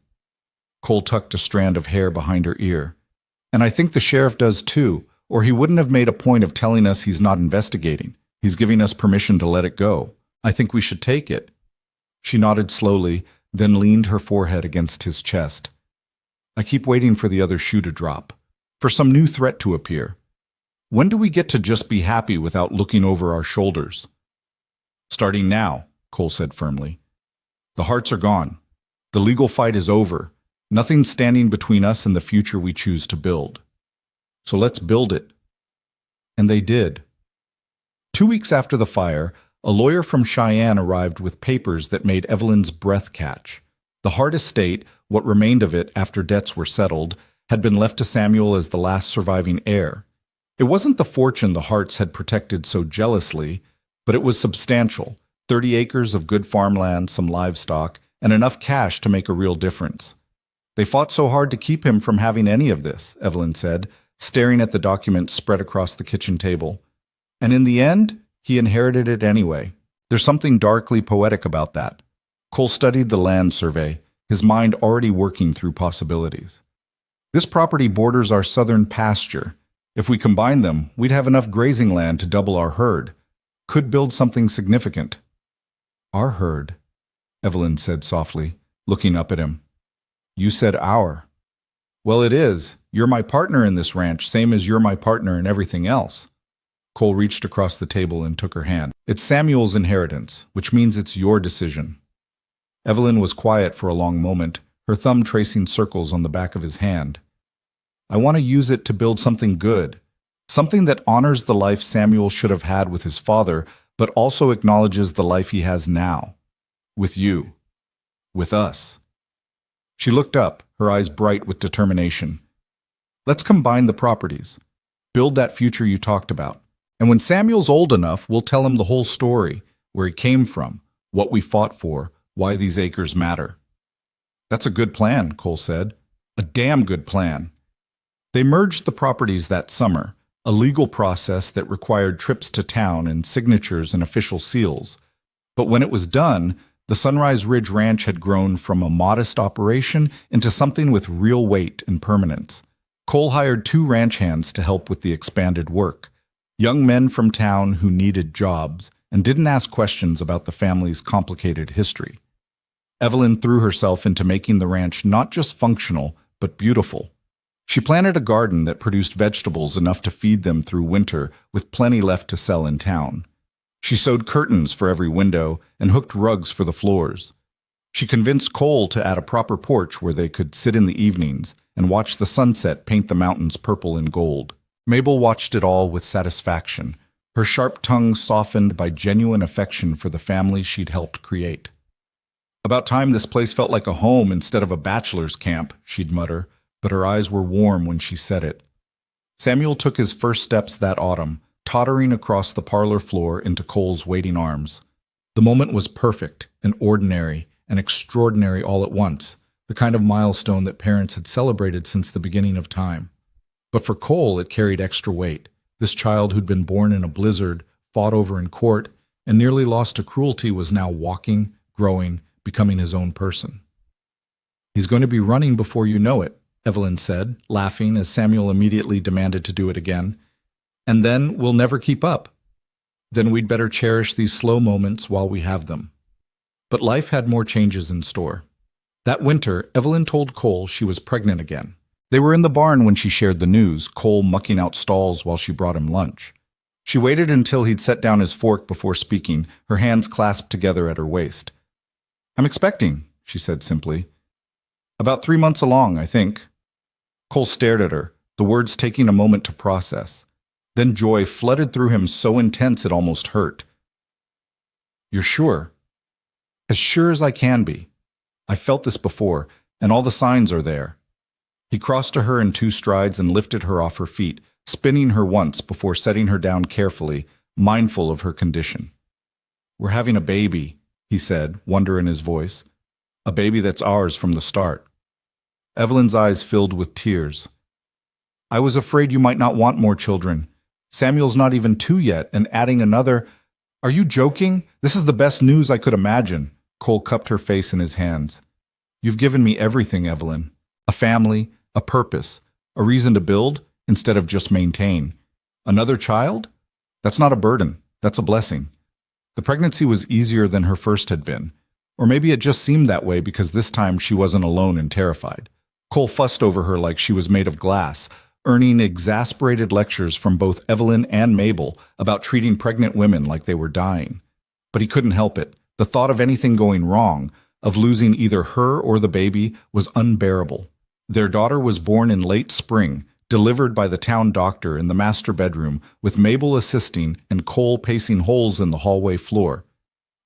Cole tucked a strand of hair behind her ear. "And I think the sheriff does too, or he wouldn't have made a point of telling us he's not investigating. He's giving us permission to let it go. I think we should take it." She nodded slowly, then leaned her forehead against his chest. "I keep waiting for the other shoe to drop, for some new threat to appear. When do we get to just be happy without looking over our shoulders?" "Starting now," Cole said firmly. "The Harts are gone. The legal fight is over. Nothing's standing between us and the future we choose to build. So let's build it." And they did. 2 weeks after the fire, a lawyer from Cheyenne arrived with papers that made Evelyn's breath catch. The Hart estate, what remained of it after debts were settled, had been left to Samuel as the last surviving heir. It wasn't the fortune the Harts had protected so jealously, but it was substantial, 30 acres of good farmland, some livestock, and enough cash to make a real difference. "They fought so hard to keep him from having any of this," Evelyn said, staring at the documents spread across the kitchen table. "And in the end, he inherited it anyway. There's something darkly poetic about that." Cole studied the land survey, his mind already working through possibilities. "This property borders our southern pasture. If we combine them, we'd have enough grazing land to double our herd." could build something significant. Our herd, Evelyn said softly, looking up at him. You said our. Well, it is. You're my partner in this ranch, same as you're my partner in everything else. Cole reached across the table and took her hand. It's Samuel's inheritance, which means it's your decision. Evelyn was quiet for a long moment, her thumb tracing circles on the back of his hand. I want to use it to build something good, something that honors the life Samuel should have had with his father, but also acknowledges the life he has now. With you. With us. She looked up, her eyes bright with determination. Let's combine the properties. Build that future you talked about. And when Samuel's old enough, we'll tell him the whole story, where he came from, what we fought for, why these acres matter. That's a good plan, Cole said. A damn good plan. They merged the properties that summer, a legal process that required trips to town and signatures and official seals. But when it was done, the Sunrise Ridge Ranch had grown from a modest operation into something with real weight and permanence. Cole hired 2 ranch hands to help with the expanded work. Young men from town who needed jobs and didn't ask questions about the family's complicated history. Evelyn threw herself into making the ranch not just functional, but beautiful. She planted a garden that produced vegetables enough to feed them through winter, with plenty left to sell in town. She sewed curtains for every window and hooked rugs for the floors. She convinced Cole to add a proper porch where they could sit in the evenings and watch the sunset paint the mountains purple and gold. Mabel watched it all with satisfaction, her sharp tongue softened by genuine affection for the family she'd helped create. About time this place felt like a home instead of a bachelor's camp, she'd mutter, but her eyes were warm when she said it. Samuel took his first steps that autumn, tottering across the parlor floor into Cole's waiting arms. The moment was perfect and ordinary and extraordinary all at once, the kind of milestone that parents had celebrated since the beginning of time. But for Cole, it carried extra weight. This child who'd been born in a blizzard, fought over in court, and nearly lost to cruelty was now walking, growing, becoming his own person. He's going to be running before you know it, Evelyn said, laughing as Samuel immediately demanded to do it again. And then we'll never keep up. Then we'd better cherish these slow moments while we have them. But life had more changes in store. That winter, Evelyn told Cole she was pregnant again. They were in the barn when she shared the news, Cole mucking out stalls while she brought him lunch. She waited until he'd set down his fork before speaking, her hands clasped together at her waist. I'm expecting, she said simply. About 3 months along, I think. Cole stared at her, the words taking a moment to process. Then joy flooded through him so intense it almost hurt. You're sure? As sure as I can be. I felt this before, and all the signs are there. He crossed to her in 2 strides and lifted her off her feet, spinning her once before setting her down carefully, mindful of her condition. We're having a baby, he said, wonder in his voice. A baby that's ours from the start. Evelyn's eyes filled with tears. I was afraid you might not want more children. Samuel's not even 2 yet, and adding another... Are you joking? This is the best news I could imagine. Cole cupped her face in his hands. You've given me everything, Evelyn. A family, a purpose, a reason to build instead of just maintain. Another child? That's not a burden. That's a blessing. The pregnancy was easier than her first had been. Or maybe it just seemed that way because this time she wasn't alone and terrified. Cole fussed over her like she was made of glass, earning exasperated lectures from both Evelyn and Mabel about treating pregnant women like they were dying. But he couldn't help it. The thought of anything going wrong, of losing either her or the baby, was unbearable. Their daughter was born in late spring, delivered by the town doctor in the master bedroom, with Mabel assisting and Cole pacing holes in the hallway floor.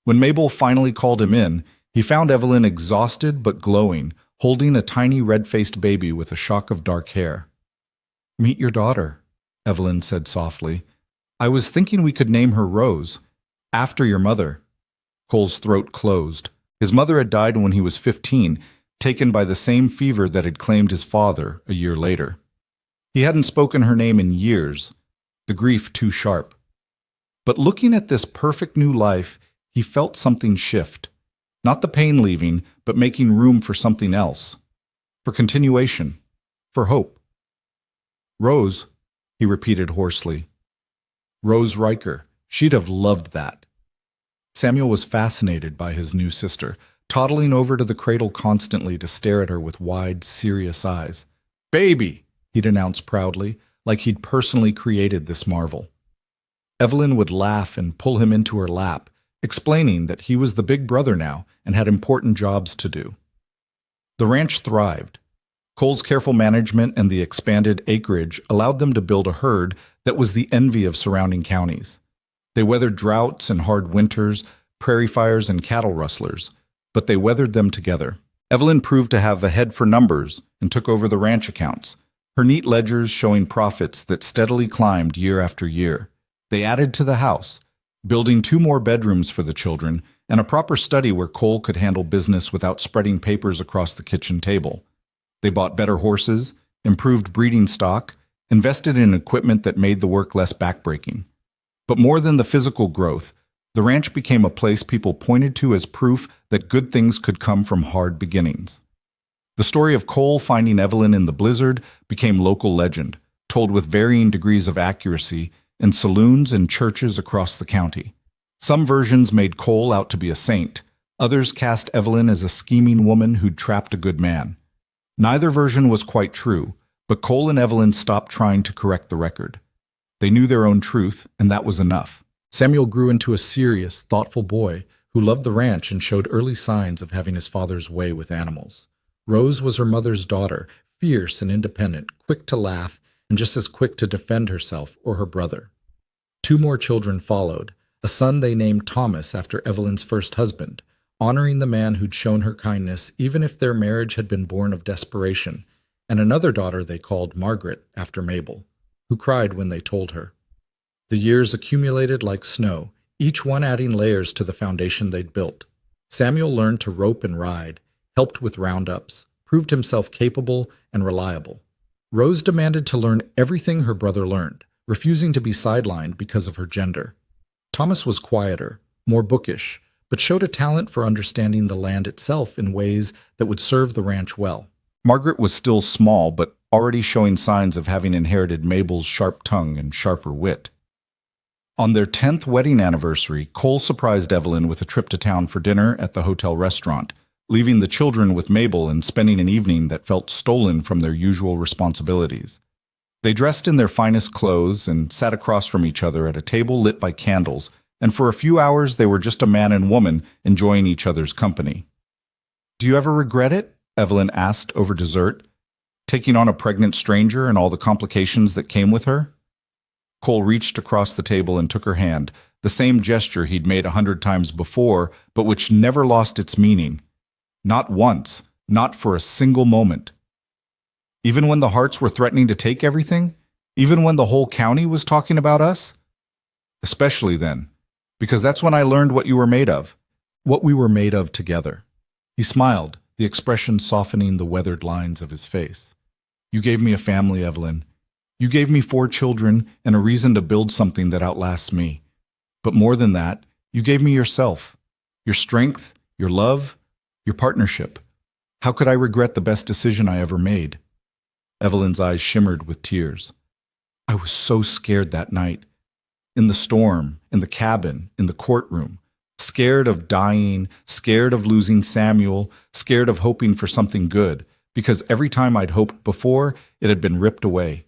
When Mabel finally called him in, he found Evelyn exhausted but glowing, holding a tiny red-faced baby with a shock of dark hair. Meet your daughter, Evelyn said softly. I was thinking we could name her Rose, after your mother. Cole's throat closed. His mother had died when he was 15, taken by the same fever that had claimed his father a year later. He hadn't spoken her name in years, the grief too sharp. But looking at this perfect new life, he felt something shift. Not the pain leaving, but making room for something else. For continuation. For hope. Rose, he repeated hoarsely. Rose Riker, She'd have loved that. Samuel was fascinated by his new sister, toddling over to the cradle constantly to stare at her with wide, serious eyes. "Baby!" he'd announce proudly, like he'd personally created this marvel. Evelyn would laugh and pull him into her lap, explaining that he was the big brother now and had important jobs to do. The ranch thrived. Cole's careful management and the expanded acreage allowed them to build a herd that was the envy of surrounding counties. They weathered droughts and hard winters, prairie fires and cattle rustlers, but they weathered them together. Evelyn proved to have a head for numbers and took over the ranch accounts, her neat ledgers showing profits that steadily climbed year after year. They added to the house, building 2 more bedrooms for the children and a proper study where Cole could handle business without spreading papers across the kitchen table. They bought better horses, improved breeding stock, invested in equipment that made the work less backbreaking. But more than the physical growth, the ranch became a place people pointed to as proof that good things could come from hard beginnings. The story of Cole finding Evelyn in the blizzard became local legend, told with varying degrees of accuracy in saloons and churches across the county. Some versions made Cole out to be a saint, others cast Evelyn as a scheming woman who'd trapped a good man. Neither version was quite true, but Cole and Evelyn stopped trying to correct the record. They knew their own truth, and that was enough. Samuel grew into a serious, thoughtful boy who loved the ranch and showed early signs of having his father's way with animals. Rose was her mother's daughter, fierce and independent, quick to laugh, and just as quick to defend herself or her brother. 2 more children followed, a son they named Thomas after Evelyn's first husband, honoring the man who'd shown her kindness even if their marriage had been born of desperation, and another daughter they called Margaret after Mabel, who cried when they told her. The years accumulated like snow, each one adding layers to the foundation they'd built. Samuel learned to rope and ride, helped with roundups, proved himself capable and reliable. Rose demanded to learn everything her brother learned, refusing to be sidelined because of her gender. Thomas was quieter, more bookish, but showed a talent for understanding the land itself in ways that would serve the ranch well. Margaret was still small, but already showing signs of having inherited Mabel's sharp tongue and sharper wit. On their 10th wedding anniversary, Cole surprised Evelyn with a trip to town for dinner at the hotel restaurant, leaving the children with Mabel and spending an evening that felt stolen from their usual responsibilities. They dressed in their finest clothes and sat across from each other at a table lit by candles, and for a few hours they were just a man and woman enjoying each other's company. "Do you ever regret it?" Evelyn asked over dessert, taking on a pregnant stranger and all the complications that came with her. Cole reached across the table and took her hand, the same gesture he'd made 100 times before, but which never lost its meaning. Not once, not for a single moment. Even when the Harts were threatening to take everything? Even when the whole county was talking about us? Especially then, because that's when I learned what you were made of, what we were made of together. He smiled, the expression softening the weathered lines of his face. "You gave me a family, Evelyn. You gave me 4 children and a reason to build something that outlasts me. But more than that, you gave me yourself, your strength, your love, your partnership. How could I regret the best decision I ever made?" Evelyn's eyes shimmered with tears. "I was so scared that night. In the storm, in the cabin, in the courtroom. Scared of dying, scared of losing Samuel, scared of hoping for something good, because every time I'd hoped before, it had been ripped away.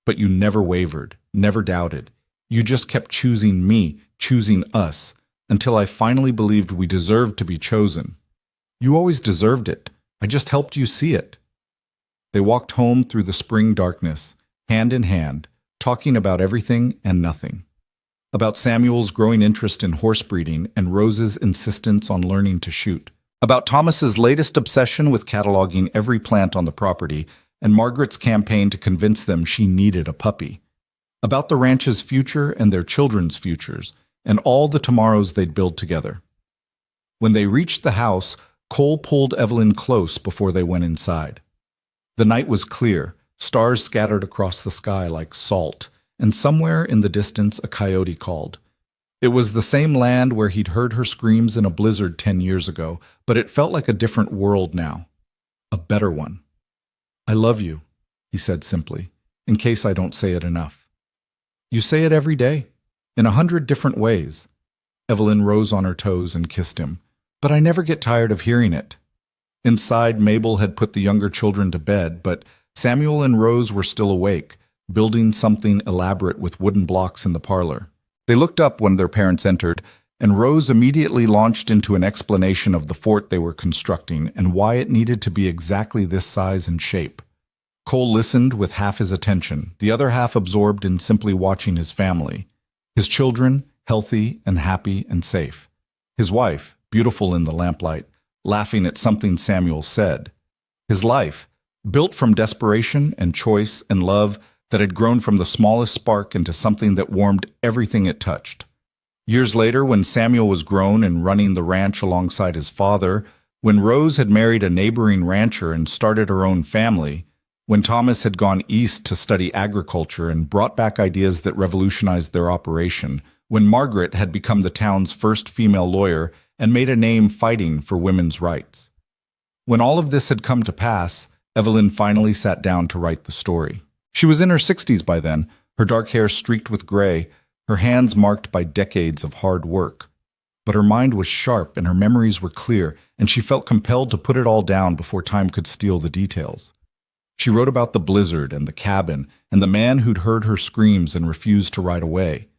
But you never wavered, never doubted. You just kept choosing me, choosing us, until I finally believed we deserved to be chosen. You always deserved it. I just helped you see it." They walked home through the spring darkness, hand in hand, talking about everything and nothing. About Samuel's growing interest in horse breeding and Rose's insistence on learning to shoot. About Thomas's latest obsession with cataloging every plant on the property and Margaret's campaign to convince them she needed a puppy. About the ranch's future and their children's futures and all the tomorrows they'd build together. When they reached the house, Cole pulled Evelyn close before they went inside. The night was clear, stars scattered across the sky like salt, and somewhere in the distance a coyote called. It was the same land where he'd heard her screams in a blizzard 10 years ago, but it felt like a different world now. A better one. "I love you," he said simply, in case I don't say it enough. "You say it every day." in 100 different ways. Evelyn rose on her toes and kissed him. But I never get tired of hearing it. Inside, Mabel had put the younger children to bed, but Samuel and Rose were still awake, building something elaborate with wooden blocks in the parlor. They looked up when their parents entered, and Rose immediately launched into an explanation of the fort they were constructing and why it needed to be exactly this size and shape. Cole listened with half his attention, the other half absorbed in simply watching his family. His children, healthy and happy and safe. His wife, beautiful in the lamplight, laughing at something Samuel said. His life, built from desperation and choice and love that had grown from the smallest spark into something that warmed everything it touched. Years later, when Samuel was grown and running the ranch alongside his father, when Rose had married a neighboring rancher and started her own family, when Thomas had gone east to study agriculture and brought back ideas that revolutionized their operation, when Margaret had become the town's first female lawyer and made a name fighting for women's rights. When all of this had come to pass, Evelyn finally sat down to write the story. She was in her 60s by then, her dark hair streaked with gray, her hands marked by decades of hard work. But her mind was sharp and her memories were clear, and she felt compelled to put it all down before time could steal the details. She wrote about the blizzard and the cabin and the man who'd heard her screams and refused to ride away.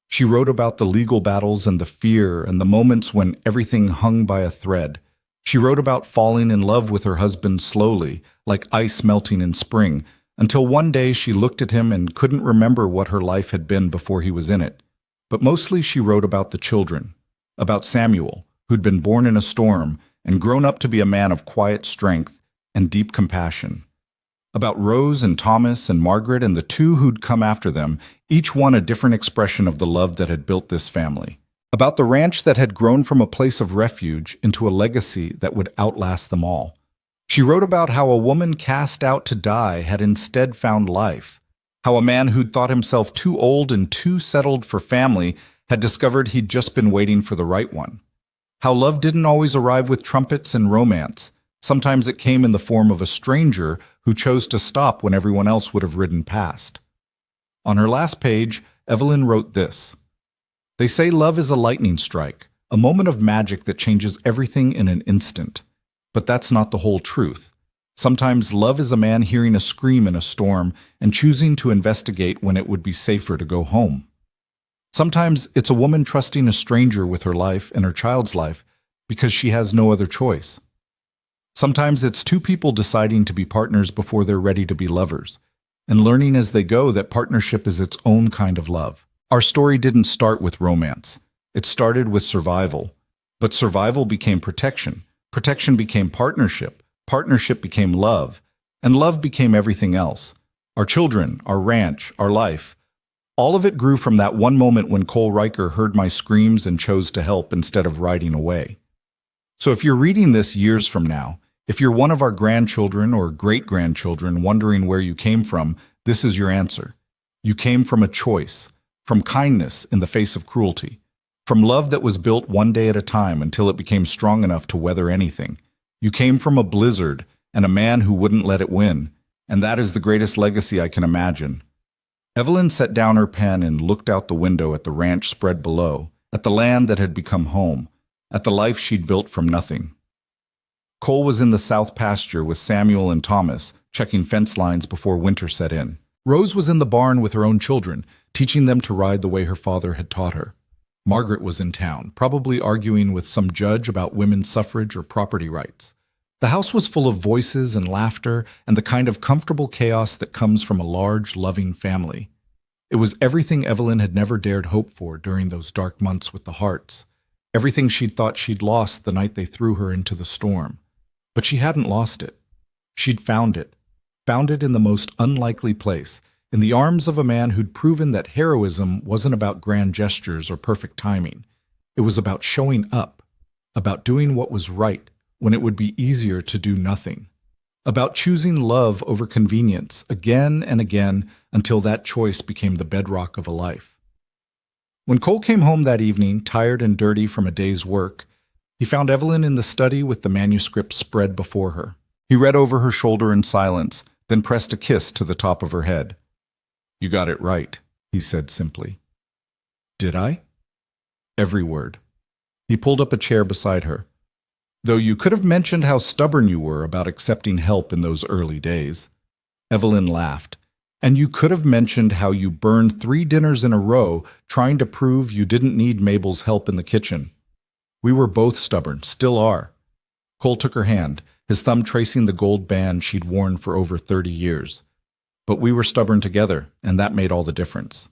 She wrote about the legal battles and the fear and the moments when everything hung by a thread. She wrote about falling in love with her husband slowly, like ice melting in spring, until one day she looked at him and couldn't remember what her life had been before he was in it. But mostly she wrote about the children, about Samuel, who'd been born in a storm and grown up to be a man of quiet strength and deep compassion. About Rose and Thomas and Margaret and the two who'd come after them, each one a different expression of the love that had built this family. About the ranch that had grown from a place of refuge into a legacy that would outlast them all. She wrote about how a woman cast out to die had instead found life, how a man who'd thought himself too old and too settled for family had discovered he'd just been waiting for the right one, how love didn't always arrive with trumpets and romance. Sometimes it came in the form of a stranger who chose to stop when everyone else would have ridden past. On her last page, Evelyn wrote this: "They say love is a lightning strike, a moment of magic that changes everything in an instant. But that's not the whole truth. Sometimes love is a man hearing a scream in a storm and choosing to investigate when it would be safer to go home. Sometimes it's a woman trusting a stranger with her life and her child's life because she has no other choice. Sometimes it's two people deciding to be partners before they're ready to be lovers, and learning as they go that partnership is its own kind of love. Our story didn't start with romance. It started with survival. But survival became protection. Protection became partnership. Partnership became love. And love became everything else. Our children, our ranch, our life. All of it grew from that one moment when Cole Riker heard my screams and chose to help instead of riding away. So if you're reading this years from now, if you're one of our grandchildren or great-grandchildren wondering where you came from, this is your answer. You came from a choice, from kindness in the face of cruelty, from love that was built one day at a time until it became strong enough to weather anything. You came from a blizzard and a man who wouldn't let it win, and that is the greatest legacy I can imagine." Evelyn set down her pen and looked out the window at the ranch spread below, at the land that had become home, at the life she'd built from nothing. Cole was in the south pasture with Samuel and Thomas, checking fence lines before winter set in. Rose was in the barn with her own children, teaching them to ride the way her father had taught her. Margaret was in town, probably arguing with some judge about women's suffrage or property rights. The house was full of voices and laughter and the kind of comfortable chaos that comes from a large, loving family. It was everything Evelyn had never dared hope for during those dark months with the Hearts. Everything she'd thought she'd lost the night they threw her into the storm. But she hadn't lost it. She'd found it in the most unlikely place, in the arms of a man who'd proven that heroism wasn't about grand gestures or perfect timing. It was about showing up, about doing what was right when it would be easier to do nothing, about choosing love over convenience again and again until that choice became the bedrock of a life. When Cole came home that evening, tired and dirty from a day's work, he found Evelyn in the study with the manuscript spread before her. He read over her shoulder in silence, then pressed a kiss to the top of her head. "You got it right," he said simply. Did I? Every word. He pulled up a chair beside her. Though you could have mentioned how stubborn you were about accepting help in those early days. Evelyn laughed. And you could have mentioned how you burned 3 dinners in a row trying to prove you didn't need Mabel's help in the kitchen. We were both stubborn, still are. Cole took her hand, his thumb tracing the gold band she'd worn for over 30 years. But we were stubborn together, and that made all the difference.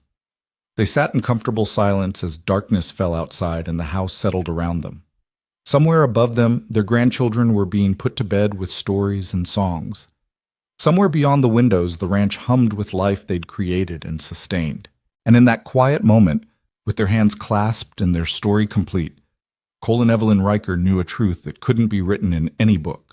They sat in comfortable silence as darkness fell outside and the house settled around them. Somewhere above them, their grandchildren were being put to bed with stories and songs. Somewhere beyond the windows, the ranch hummed with life they'd created and sustained. And in that quiet moment, with their hands clasped and their story complete, Cole and Evelyn Riker knew a truth that couldn't be written in any book.